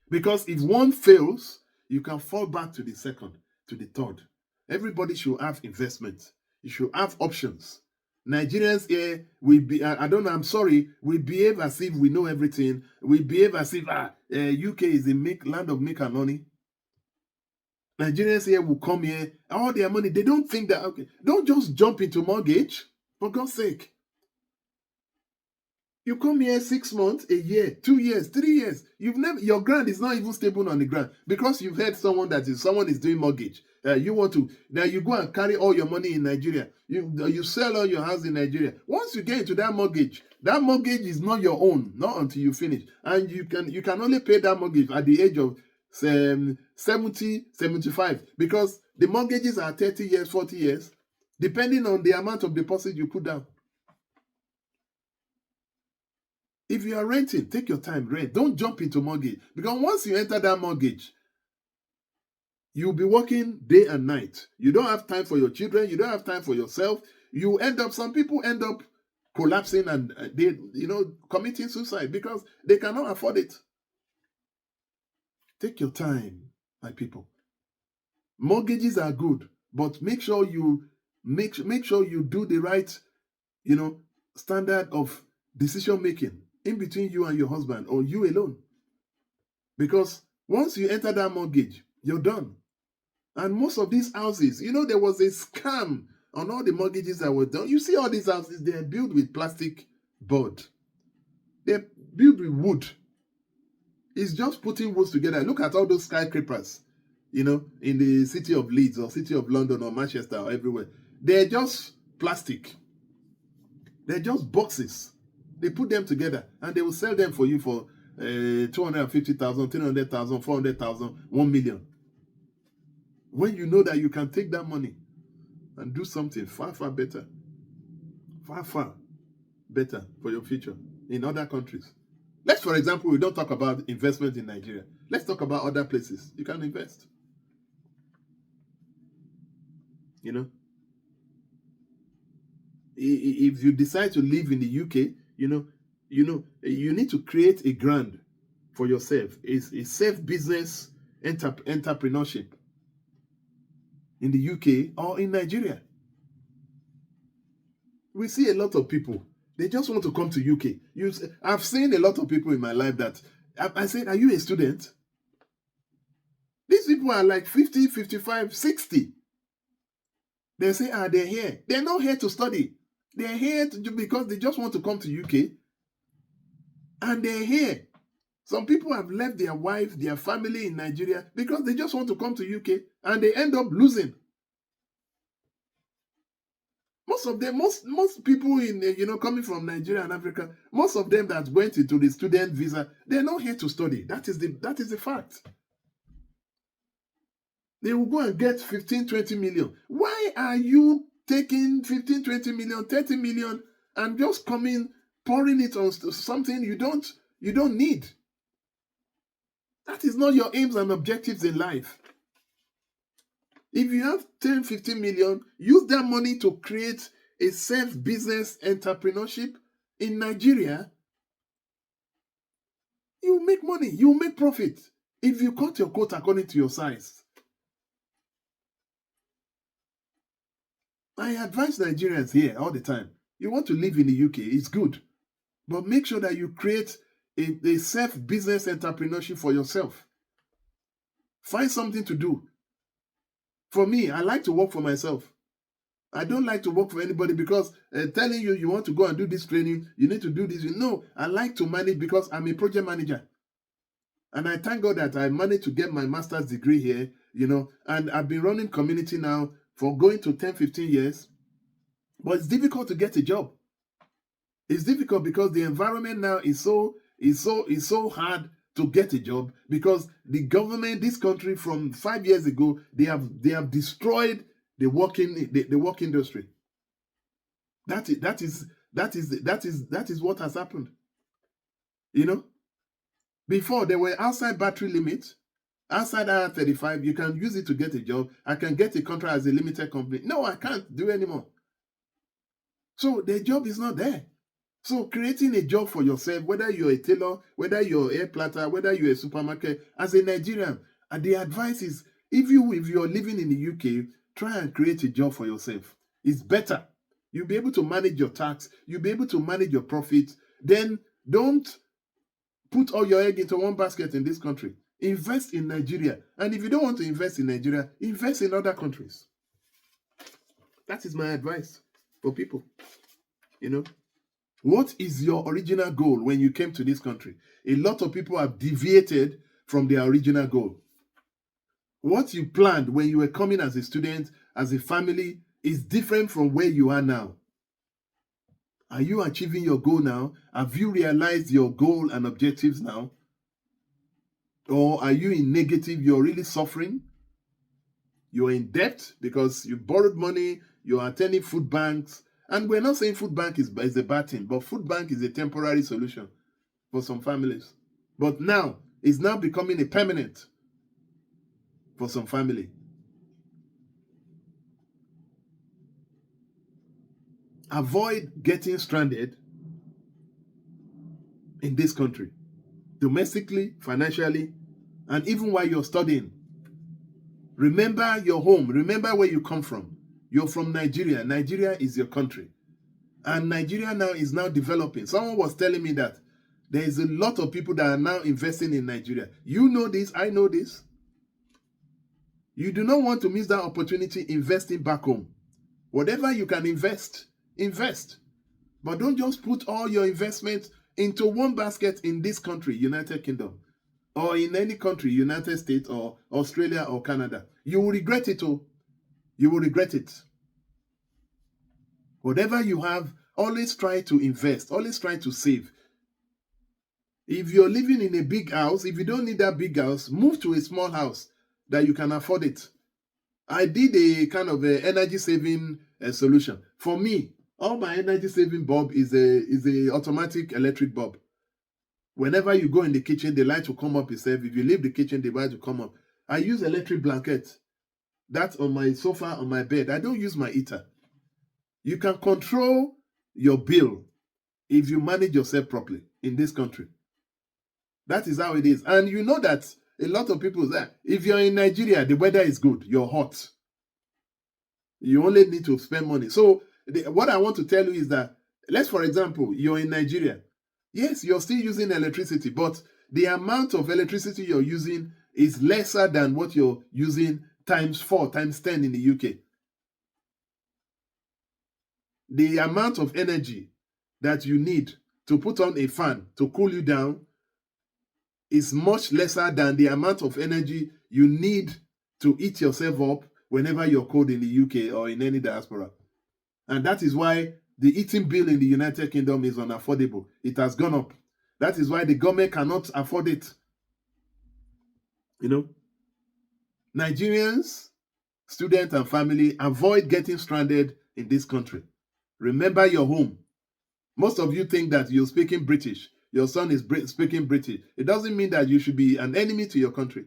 Because if one fails, you can fall back to the second, to the third. Everybody should have investment. You should have options. Nigerians here, I'm sorry, we behave as if we know everything. We behave as if UK is the land of make and money. Nigerians here will come here, all their money, they don't think that, okay, don't just jump into mortgage, for God's sake. You come here 6 months, a year, 2 years, 3 years. Your ground is not even stable on the ground because you've heard someone is doing mortgage. Now you go and carry all your money in Nigeria. You sell all your house in Nigeria. Once you get into that mortgage is not your own, not until you finish. And you can only pay that mortgage at the age of 70, 75 because the mortgages are 30 years, 40 years, depending on the amount of deposit you put down. If you are renting, take your time, rent. Don't jump into mortgage. Because once you enter that mortgage, you'll be working day and night. You don't have time for your children. You don't have time for yourself. Some people end up collapsing and committing suicide because they cannot afford it. Take your time, my people. Mortgages are good, but make sure you do the right, standard of decision making in between you and your husband or you alone. Because once you enter that mortgage, you're done. And most of these houses, there was a scam on all the mortgages that were done. You see all these houses, they're built with plastic board. They're built with wood. It's just putting woods together. Look at all those skyscrapers, in the city of Leeds or city of London or Manchester or everywhere. They're just plastic. They're just boxes. They put them together and they will sell them for you for 250,000, 300,000, 400,000, 1 million. When you know that you can take that money and do something far, far better, far, far better for your future in other countries. Let's, for example, we don't talk about investment in Nigeria. Let's talk about other places you can invest. If you decide to live in the UK, you need to create a brand for yourself. It's a safe business entrepreneurship in the UK or in Nigeria. We see a lot of people, they just want to come to UK. I've seen a lot of people in my life that I said, are you a student? These people are like 50, 55, 60. They say, they're here. They're not here to study. They're here because they just want to come to UK. And they're here. Some people have left their wife, their family in Nigeria because they just want to come to UK and they end up losing. Most of them, most people in coming from Nigeria and Africa, most of them that went into the student visa, they're not here to study. That is the fact. They will go and get 15, 20 million. Why are you taking 15, 20 million, 30 million and just pouring it on something you don't need? That is not your aims and objectives in life. If you have 10, 15 million, use that money to create a self-business entrepreneurship in Nigeria. You make money, you make profit. If you cut your coat according to your size. I advise Nigerians here all the time. You want to live in the UK, it's good. But make sure that you create a self-business entrepreneurship for yourself. Find something to do. For me, I like to work for myself. I don't like to work for anybody because telling you want to go and do this training, you need to do this. No, I like to manage because I'm a project manager. And I thank God that I managed to get my master's degree here, and I've been running community now for going to 10, 15 years. But it's difficult to get a job. It's difficult because the environment now is so hard to get a job because the government, this country from 5 years ago, they have destroyed the work industry. That is what has happened. Before there were outside battery limits, outside IR35, you can use it to get a job. I can get a contract as a limited company. No, I can't do anymore. So the job is not there. So creating a job for yourself, whether you're a tailor, whether you're a hair platter, whether you're a supermarket, as a Nigerian, and the advice is, if you're living in the UK, try and create a job for yourself. It's better. You'll be able to manage your tax. You'll be able to manage your profit. Then don't put all your egg into one basket in this country. Invest in Nigeria. And if you don't want to invest in Nigeria, invest in other countries. That is my advice for people. What is your original goal when you came to this country? A lot of people have deviated from their original goal. What you planned when you were coming as a student, as a family, is different from where you are now. Are you achieving your goal now? Have you realized your goal and objectives now? Or are you in negative? You're really suffering? You're in debt because you borrowed money, you're attending food banks. And we're not saying food bank is a bad thing, but food bank is a temporary solution for some families. But now, it's now becoming a permanent for some family. Avoid getting stranded in this country, domestically, financially, and even while you're studying. Remember your home. Remember where you come from. You're from Nigeria. Nigeria is your country. And Nigeria now is now developing. Someone was telling me that there is a lot of people that are now investing in Nigeria. You know this. I know this. You do not want to miss that opportunity investing back home. Whatever you can invest, invest. But don't just put all your investments into one basket in this country, United Kingdom, or in any country, United States or Australia or Canada. You will regret it. Oh, you will regret it. Whatever you have, always try to invest. Always try to save. If you're living in a big house, if you don't need that big house, move to a small house that you can afford it. I did a kind of a energy saving solution. For me, all my energy saving bulb is a automatic electric bulb. Whenever you go in the kitchen, the light will come up itself. If you leave the kitchen, the light will come up. I use electric blanket. That's on my sofa, on my bed. I don't use my heater. You can control your bill if you manage yourself properly in this country. That is how it is. And you know that a lot of people say, if you're in Nigeria, the weather is good, you're hot. You only need to spend money. So what I want to tell you is that, let's, for example, you're in Nigeria. Yes, you're still using electricity, but the amount of electricity you're using is lesser than what you're using times 4, times 10 in the UK. The amount of energy that you need to put on a fan to cool you down is much lesser than the amount of energy you need to eat yourself up whenever you're cold in the UK or in any diaspora. And that is why the eating bill in the United Kingdom is unaffordable. It has gone up. That is why the government cannot afford it. You know, Nigerians, students and family, avoid getting stranded in this country. Remember your home. Most of you think that you're speaking British. Your son is speaking British. It doesn't mean that you should be an enemy to your country,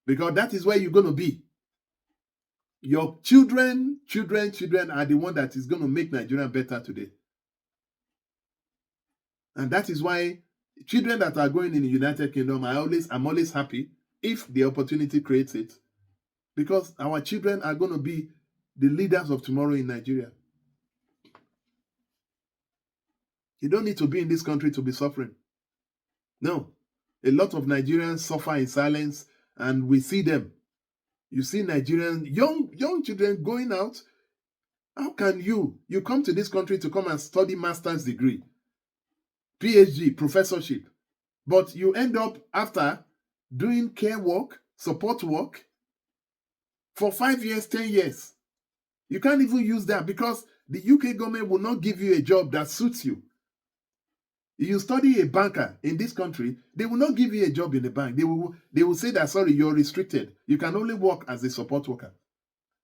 because that is where you're going to be. Your children are the one that is going to make Nigeria better today. And that is why children that are going in the United Kingdom, I'm always happy if the opportunity creates it, because our children are going to be the leaders of tomorrow in Nigeria. You don't need to be in this country to be suffering. No. A lot of Nigerians suffer in silence, and we see them. You see Nigerians, young children going out. How can you come to this country to come and study master's degree, PhD, professorship, but you end up after doing care work, support work for 5 years, 10 years. You can't even use that because the UK government will not give you a job that suits you. You study a banker in this country, they will not give you a job in the bank. They will say that, sorry, you're restricted. You can only work as a support worker.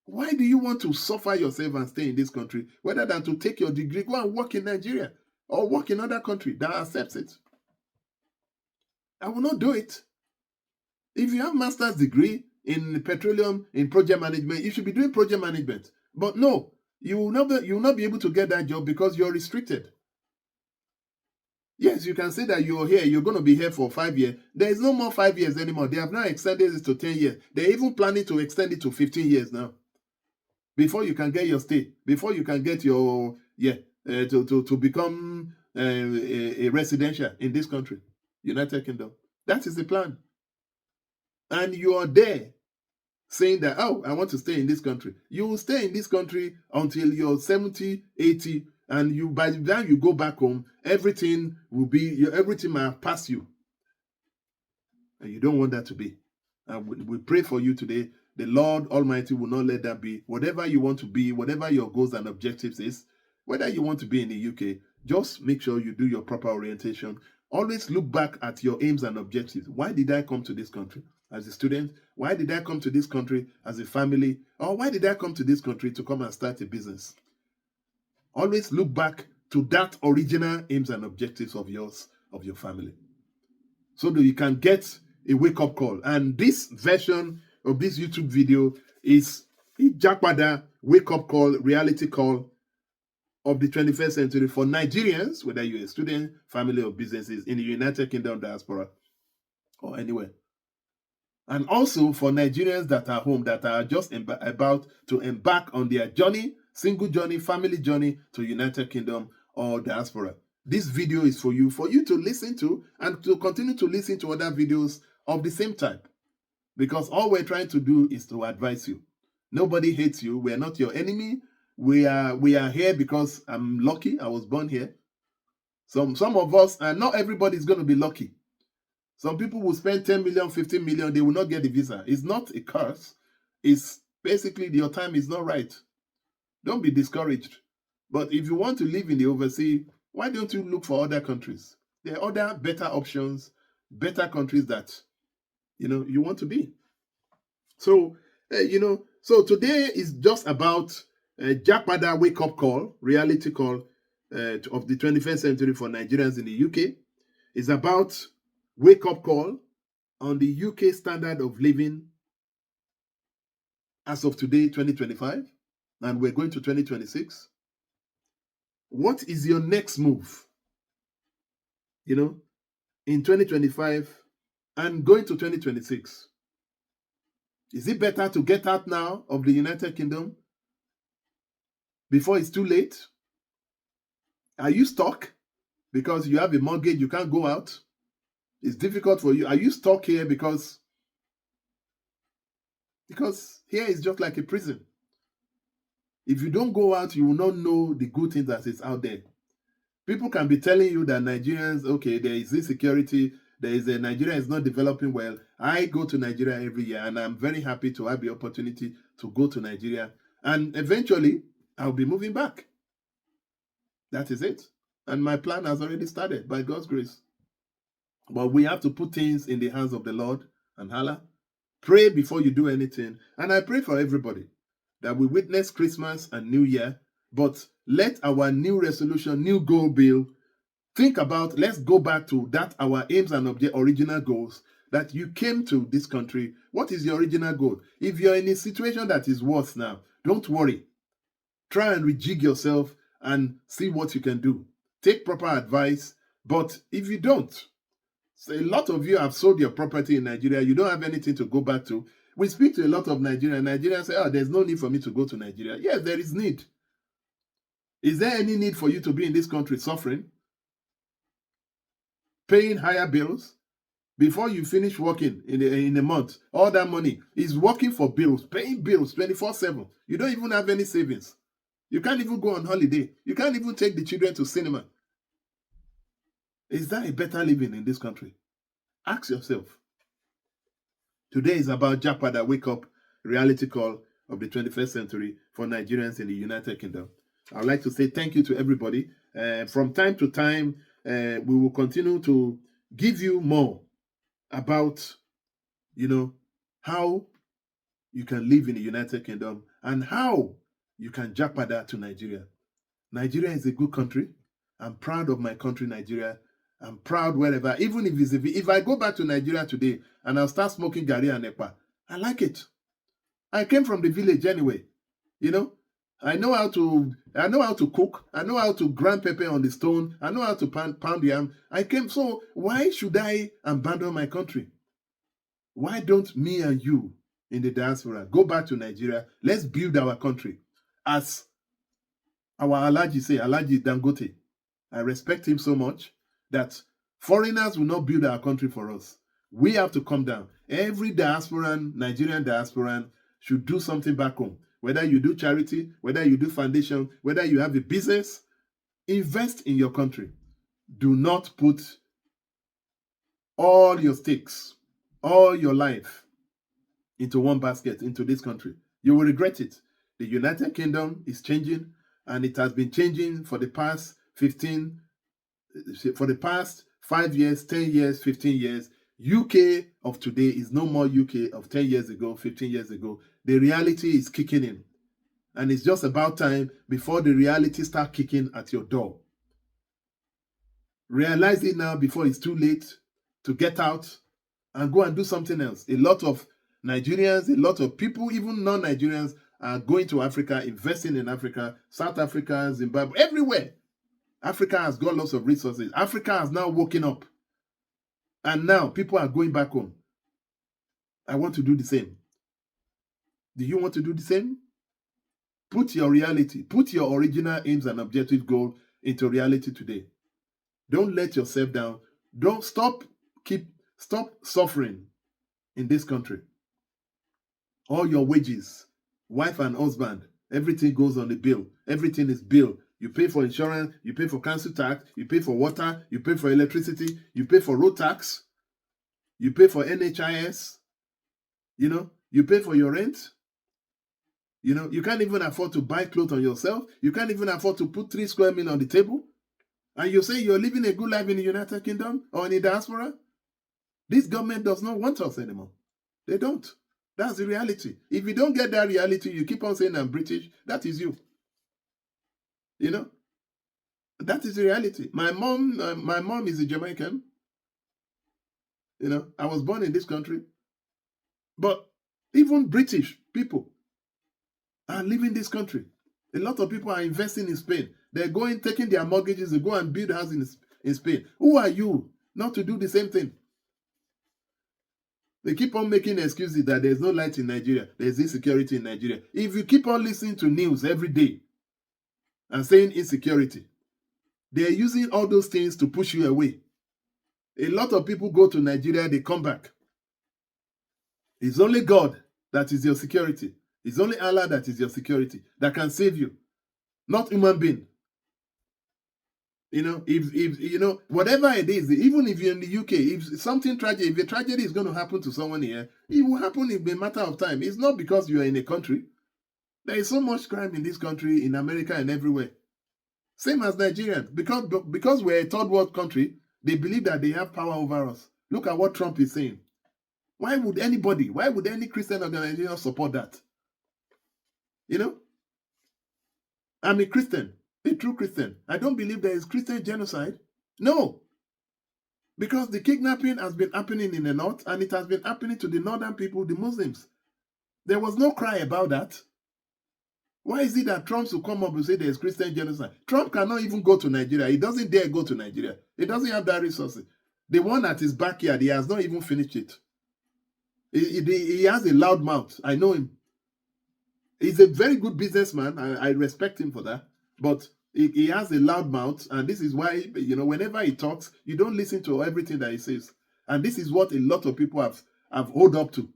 Why do you want to suffer yourself and stay in this country rather than to take your degree, go and work in Nigeria or work in another country that accepts it? I will not do it. If you have master's degree in petroleum, in project management, you should be doing project management. But no, you will not be able to get that job because you're restricted. Yes, you can say that you're here, you're going to be here for 5 years. There is no more 5 years anymore. They have now extended it to 10 years. They're even planning to extend it to 15 years now. Before you can get your stay, before you can get your, to become a residential in this country, United Kingdom. That is the plan. And you are there saying that, oh, I want to stay in this country. You will stay in this country until you're 70, 80, and by the time you go back home, everything might have passed you. And you don't want that to be. And we pray for you today. The Lord Almighty will not let that be. Whatever you want to be, whatever your goals and objectives is, whether you want to be in the UK, just make sure you do your proper orientation. Always look back at your aims and objectives. Why did I come to this country as a student? Why did I come to this country as a family? Or why did I come to this country to come and start a business? Always look back to that original aims and objectives of yours, of your family, so that you can get a wake-up call. And this version of this YouTube video is a Japada wake-up call, reality call of the 21st century for Nigerians, whether you're a student, family, or businesses in the United Kingdom diaspora or anywhere. And also for Nigerians that are home, that are just about to embark on their journey, single journey, family journey to United Kingdom or diaspora. This video is for you to listen to and to continue to listen to other videos of the same type. Because all we're trying to do is to advise you. Nobody hates you. We're not your enemy. We are here because I'm lucky. I was born here. Some of us, and not everybody is going to be lucky. Some people will spend 10 million, 15 million. They will not get the visa. It's not a curse. It's basically your time is not right. Don't be discouraged. But if you want to live in the overseas, why don't you look for other countries? There are other better options, better countries that you want to be. So so today is just about Japada wake-up call, reality call of the 21st century for Nigerians in the UK. It's about wake-up call on the UK standard of living as of today, 2025, and we're going to 2026. What is your next move? In 2025 and going to 2026. Is it better to get out now of the United Kingdom before it's too late? Are you stuck because you have a mortgage, you can't go out? It's difficult for you. Are you stuck here because here is just like a prison? If you don't go out, you will not know the good things that is out there. People can be telling you that Nigerians, okay, there is insecurity, Nigeria is not developing well. I go to Nigeria every year, and I'm very happy to have the opportunity to go to Nigeria. And eventually, I'll be moving back. That is it. And my plan has already started, by God's grace. But we have to put things in the hands of the Lord and Allah. Pray before you do anything. And I pray for everybody that we witness Christmas and New Year, but let our new resolution, new goal bill, think about, let's go back to that, our aims and original goals, that you came to this country. What is your original goal? If you're in a situation that is worse now, don't worry. Try and rejig yourself and see what you can do. Take proper advice. But if you don't, so a lot of you have sold your property in Nigeria. You don't have anything to go back to. We speak to a lot of Nigerians. Nigerians say, there's no need for me to go to Nigeria. Yes, there is need. Is there any need for you to be in this country suffering? Paying higher bills? Before you finish working in a month, all that money is working for bills, paying bills 24/7. You don't even have any savings. You can't even go on holiday. You can't even take the children to cinema. Is that a better living in this country? Ask yourself. Today is about Japada wake up reality call of the 21st century for Nigerians in the United Kingdom. I'd like to say thank you to everybody. From time to time, we will continue to give you more about, how you can live in the United Kingdom and how you can Japada to Nigeria. Nigeria is a good country. I'm proud of my country, Nigeria. I'm proud wherever, even if I go back to Nigeria today and I'll start smoking Gari and Epa, I like it. I came from the village anyway. I know how to cook. I know how to grind pepper on the stone. I know how to pound yam. So why should I abandon my country? Why don't me and you in the diaspora go back to Nigeria? Let's build our country. As our Alhaji say, Alhaji Dangote, I respect him so much that foreigners will not build our country for us. We have to come down. Every diasporan, Nigerian diasporan, should do something back home. Whether you do charity, whether you do foundation, whether you have a business, invest in your country. Do not put all your stakes, all your life into one basket, into this country. You will regret it. The United Kingdom is changing, and it has been changing for the past 5 years, 10 years, 15 years. UK of today is no more UK of 10 years ago, 15 years ago. The reality is kicking in. And it's just about time before the reality starts kicking at your door. Realize it now before it's too late to get out and go and do something else. A lot of Nigerians, a lot of people, even non-Nigerians, are going to Africa, investing in Africa, South Africa, Zimbabwe, everywhere. Africa has got lots of resources. Africa has now woken up. And now people are going back home. I want to do the same. Do you want to do the same? Put your reality, put your original aims and objective goal into reality today. Don't let yourself down. Don't stop suffering in this country. All your wages, wife and husband, everything goes on the bill. Everything is bill. You pay for insurance, you pay for council tax, you pay for water, you pay for electricity, you pay for road tax, you pay for NHIS, you pay for your rent. You can't even afford to buy clothes on yourself. You can't even afford to put 3 square meals on the table. And you say you're living a good life in the United Kingdom or in the diaspora? This government does not want us anymore. They don't. That's the reality. If you don't get that reality, you keep on saying I'm British, that is you. That is the reality. My mom is a Jamaican. I was born in this country. But even British people are leaving this country. A lot of people are investing in Spain. They're taking their mortgages to go and build houses in Spain. Who are you not to do the same thing? They keep on making excuses that there's no light in Nigeria. There's insecurity in Nigeria. If you keep on listening to news every day and saying insecurity, they're using all those things to push you away. A lot of people go to Nigeria, they come back. It's only God that is your security. It's only Allah that is your security, that can save you, not human being. If whatever it is, even if you're in the UK, if a tragedy is going to happen to someone here, it will happen in a matter of time. It's not because you are in a country. There is so much crime in this country, in America and everywhere. Same as Nigerians. Because we're a third world country, they believe that they have power over us. Look at what Trump is saying. Why would any Christian organization support that? I'm a Christian, a true Christian. I don't believe there is Christian genocide. No. Because the kidnapping has been happening in the north, and it has been happening to the northern people, the Muslims. There was no cry about that. Why is it that Trump should come up and say there is Christian genocide? Trump cannot even go to Nigeria. He doesn't dare go to Nigeria. He doesn't have that resources. The one at his backyard, he has not even finished it. He has a loud mouth. I know him. He's a very good businessman. I respect him for that. But he has a loud mouth, and this is why, whenever he talks, you don't listen to everything that he says. And this is what a lot of people have hold up to,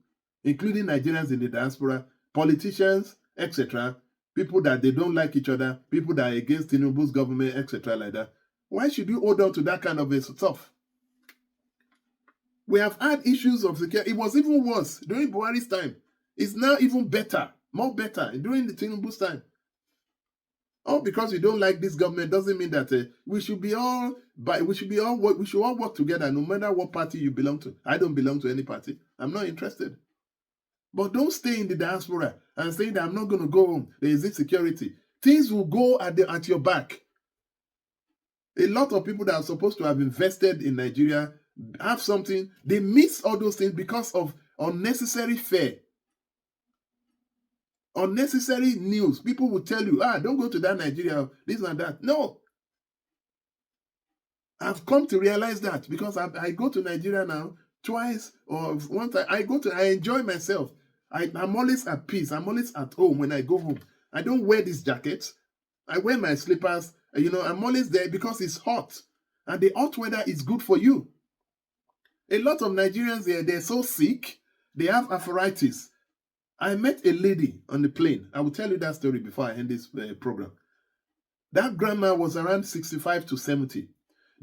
including Nigerians in the diaspora, politicians, etc., people that they don't like each other, people that are against Tinubu's government, etc., like that. Why should you hold on to that kind of stuff? We have had issues of security. It was even worse during Buhari's time. It's now even better, more better during the Tinubu's time. All because we don't like this government doesn't mean that we should all work together, no matter what party you belong to. I don't belong to any party. I'm not interested. But don't stay in the diaspora and say that I'm not going to go home. There is insecurity. Things will go at your back. A lot of people that are supposed to have invested in Nigeria have something. They miss all those things because of unnecessary fear. Unnecessary news. People will tell you, don't go to that Nigeria, this and that. No. I've come to realize that because I go to Nigeria now twice or once. I enjoy myself. I'm always at peace. I'm always at home when I go home. I don't wear this jacket. I wear my slippers. I'm always there because it's hot. And the hot weather is good for you. A lot of Nigerians, they're so sick. They have arthritis. I met a lady on the plane. I will tell you that story before I end this program. That grandma was around 65 to 70.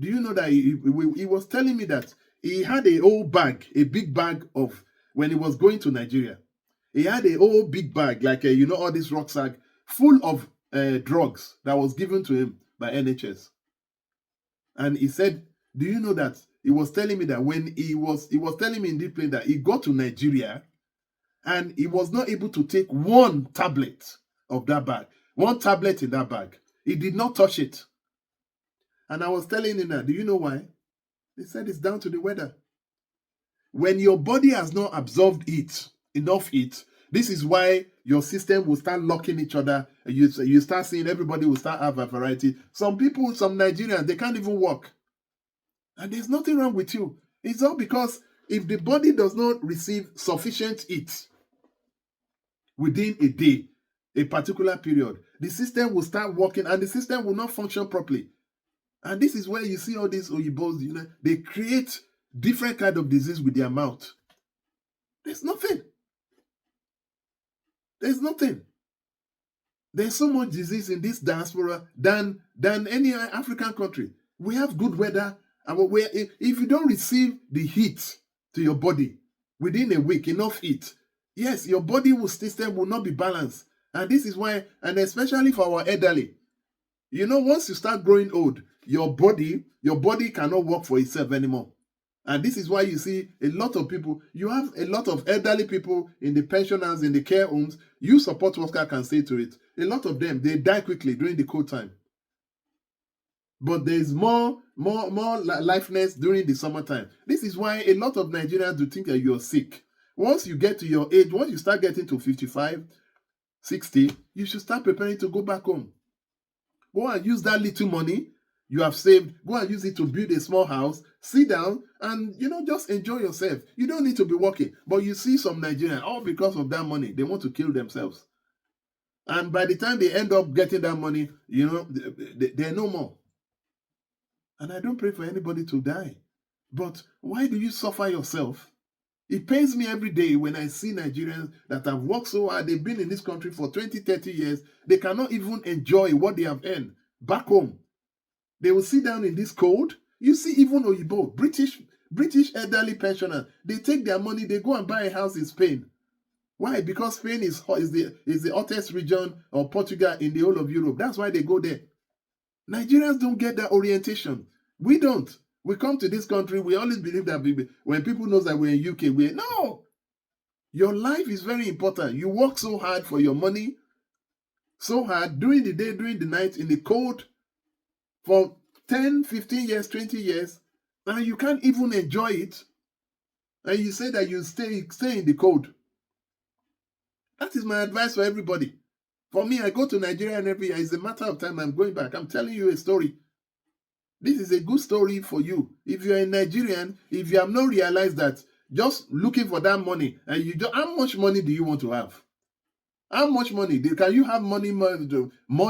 Do you know that he was telling me that he had a whole bag, a big bag of, when he was going to Nigeria, he had a whole big bag, like, all this rucksack, full of drugs that was given to him by NHS. And he said, do you know that he was telling me that when he was telling me in this plane that he got to Nigeria and he was not able to take one tablet of that bag, one tablet in that bag. He did not touch it. And I was telling him that, do you know why? He said it's down to the weather. When your body has not absorbed enough heat, this is why your system will start locking each other. You start seeing everybody will start have a variety. Some people, some Nigerians, they can't even walk. And there's nothing wrong with you. It's all because If the body does not receive sufficient heat within a day, a particular period, the system will start working and the system will not function properly. And this is where you see all these Oyibos, they create different kind of disease with their mouth. There's nothing. There's nothing. There's so much disease in this diaspora than any African country. We have good weather. If you don't receive the heat to your body within a week, enough heat, yes, your body system will not be balanced. And this is why, and especially for our elderly, once you start growing old, your body cannot work for itself anymore. And this is why you see a lot of people, you have a lot of elderly people in the pensioners, in the care homes. You support worker can say to it. A lot of them, they die quickly during the cold time. But there's more lifeless during the summertime. This is why a lot of Nigerians do think that you're sick. Once you get to your age, once you start getting to 55, 60, you should start preparing to go back home. Go and use that little money you have saved, go and use it to build a small house, sit down and, just enjoy yourself. You don't need to be working. But you see some Nigerians, all because of that money, they want to kill themselves. And by the time they end up getting that money, they're no more. And I don't pray for anybody to die. But why do you suffer yourself? It pains me every day when I see Nigerians that have worked so hard, they've been in this country for 20, 30 years, they cannot even enjoy what they have earned back home. They will sit down in this cold. You see, even Oyibo, British elderly pensioners, they take their money, they go and buy a house in Spain. Why? Because Spain is the hottest region of Portugal in the whole of Europe. That's why they go there. Nigerians don't get that orientation. We don't. We come to this country, we always believe that when people know that we're in UK, no. Your life is very important. You work so hard for your money, so hard during the day, during the night, in the cold, for 10, 15 years, 20 years, and you can't even enjoy it. And you say that you stay in the cold. That is my advice for everybody. For me, I go to Nigeria and every year. It's a matter of time I'm going back. I'm telling you a story. This is a good story for you. If you're a Nigerian, if you have not realized that, just looking for that money, and how much money do you want to have? How much money? Can you have money more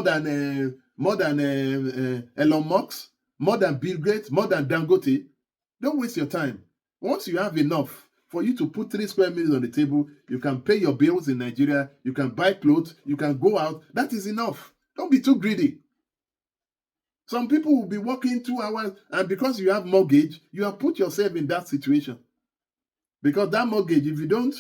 than Elon Musk, more than Bill Gates, more than Dangote? Don't waste your time. Once you have enough for you to put 3 square meters on the table, you can pay your bills in Nigeria, you can buy clothes, you can go out. That is enough. Don't be too greedy. Some people will be working 2 hours, and because you have mortgage, you have put yourself in that situation. Because that mortgage, if you don't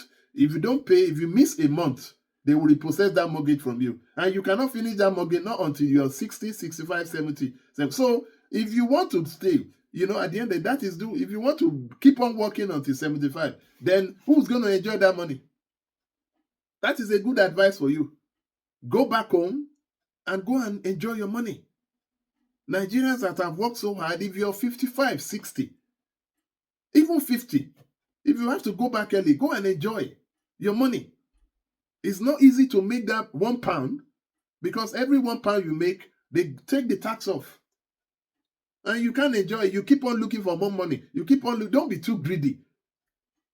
pay, if you miss a month, they will repossess that mortgage from you. And you cannot finish that mortgage not until you're 60, 65, 70. So if you want to stay, at the end of that is if you want to keep on working until 75, then who's going to enjoy that money? That is a good advice for you. Go back home and go and enjoy your money. Nigerians that have worked so hard, if you're 55, 60, even 50, if you have to go back early, go and enjoy your money. It's not easy to make that £1 because every £1 you make, they take the tax off. And you can't enjoy it. You keep on looking for more money. Don't be too greedy.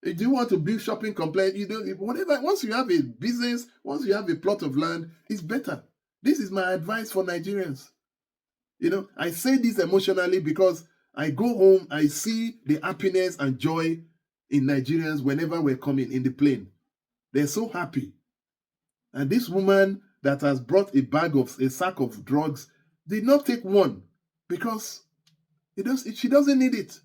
If you want to build shopping complex, whatever. Once you have a business, once you have a plot of land, it's better. This is my advice for Nigerians. I say this emotionally because I go home, I see the happiness and joy in Nigerians whenever we're coming in the plane. They're so happy. And this woman that has brought a sack of drugs did not take one because she doesn't need it.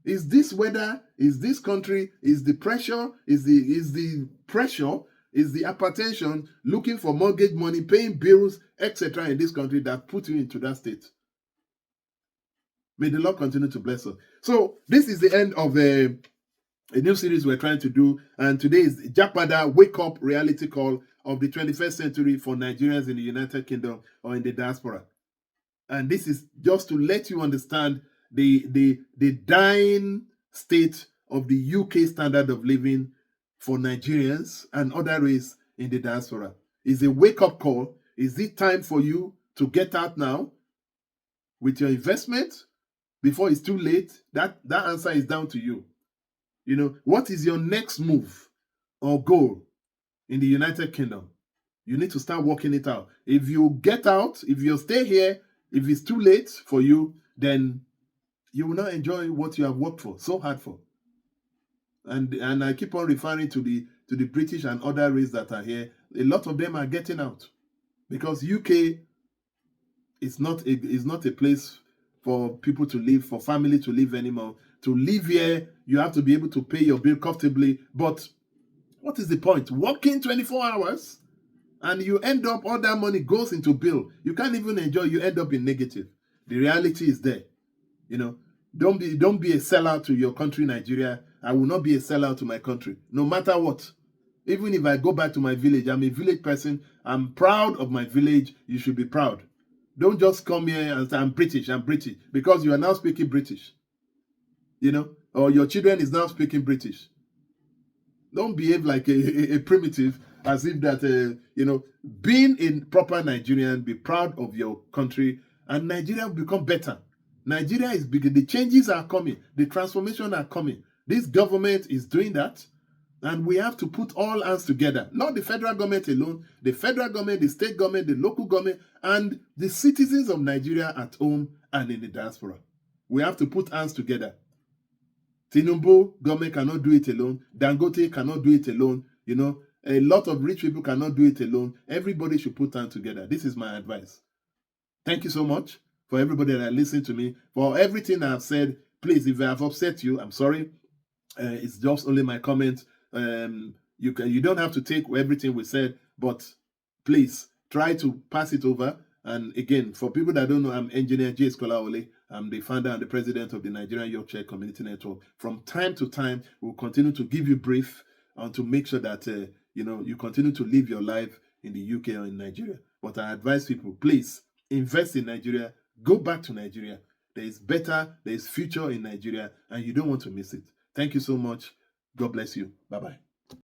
Is this weather? Is this country? Is the pressure? Is the pressure? Is the hypertension, looking for mortgage money, paying bills, etc. in this country that put you into that state? May the Lord continue to bless us. So this is the end of a new series we're trying to do. And today is Japada Wake Up Reality Call of the 21st century for Nigerians in the United Kingdom or in the diaspora. And this is just to let you understand the dying state of the UK standard of living for Nigerians and other race in the diaspora. It's a wake-up call. Is it time for you to get out now with your investment before it's too late? That answer is down to you. What is your next move or goal in the United Kingdom? You need to start working it out. If you get out, if you stay here, if it's too late for you, then you will not enjoy what you have worked for, so hard for. And I keep on referring to the British and other races that are here. A lot of them are getting out because UK is not a place for people to live, for family to live anymore. To live here, you have to be able to pay your bill comfortably. But what is the point? Working 24 hours and you end up, all that money goes into bill. You can't even enjoy, you end up in negative. The reality is there. Don't be a sellout to your country, Nigeria. I will not be a sellout to my country, no matter what. Even if I go back to my village, I'm a village person. I'm proud of my village. You should be proud. Don't just come here and say, I'm British, because you are now speaking British. Or your children is now speaking British. Don't behave like a primitive, as if that, being a proper Nigerian, be proud of your country, and Nigeria will become better. Nigeria is big. The changes are coming. The transformation are coming. This government is doing that. And we have to put all hands together. Not the federal government alone. The federal government, the state government, the local government, and the citizens of Nigeria at home and in the diaspora. We have to put hands together. Tinubu government cannot do it alone. Dangote cannot do it alone. A lot of rich people cannot do it alone. Everybody should put hands together. This is my advice. Thank you so much for everybody that listened to me. For everything I've said, please, if I have upset you, I'm sorry. It's just only my comment. You don't have to take everything we said, but please try to pass it over. And again, for people that don't know, I'm Engineer J. Skolaole. I'm the founder and the president of the Nigerian Yorkshire Community Network. From time to time, we'll continue to give you brief and to make sure that you continue to live your life in the UK or in Nigeria. But I advise people, please invest in Nigeria. Go back to Nigeria. There is future in Nigeria, and you don't want to miss it. Thank you so much. God bless you. Bye-bye.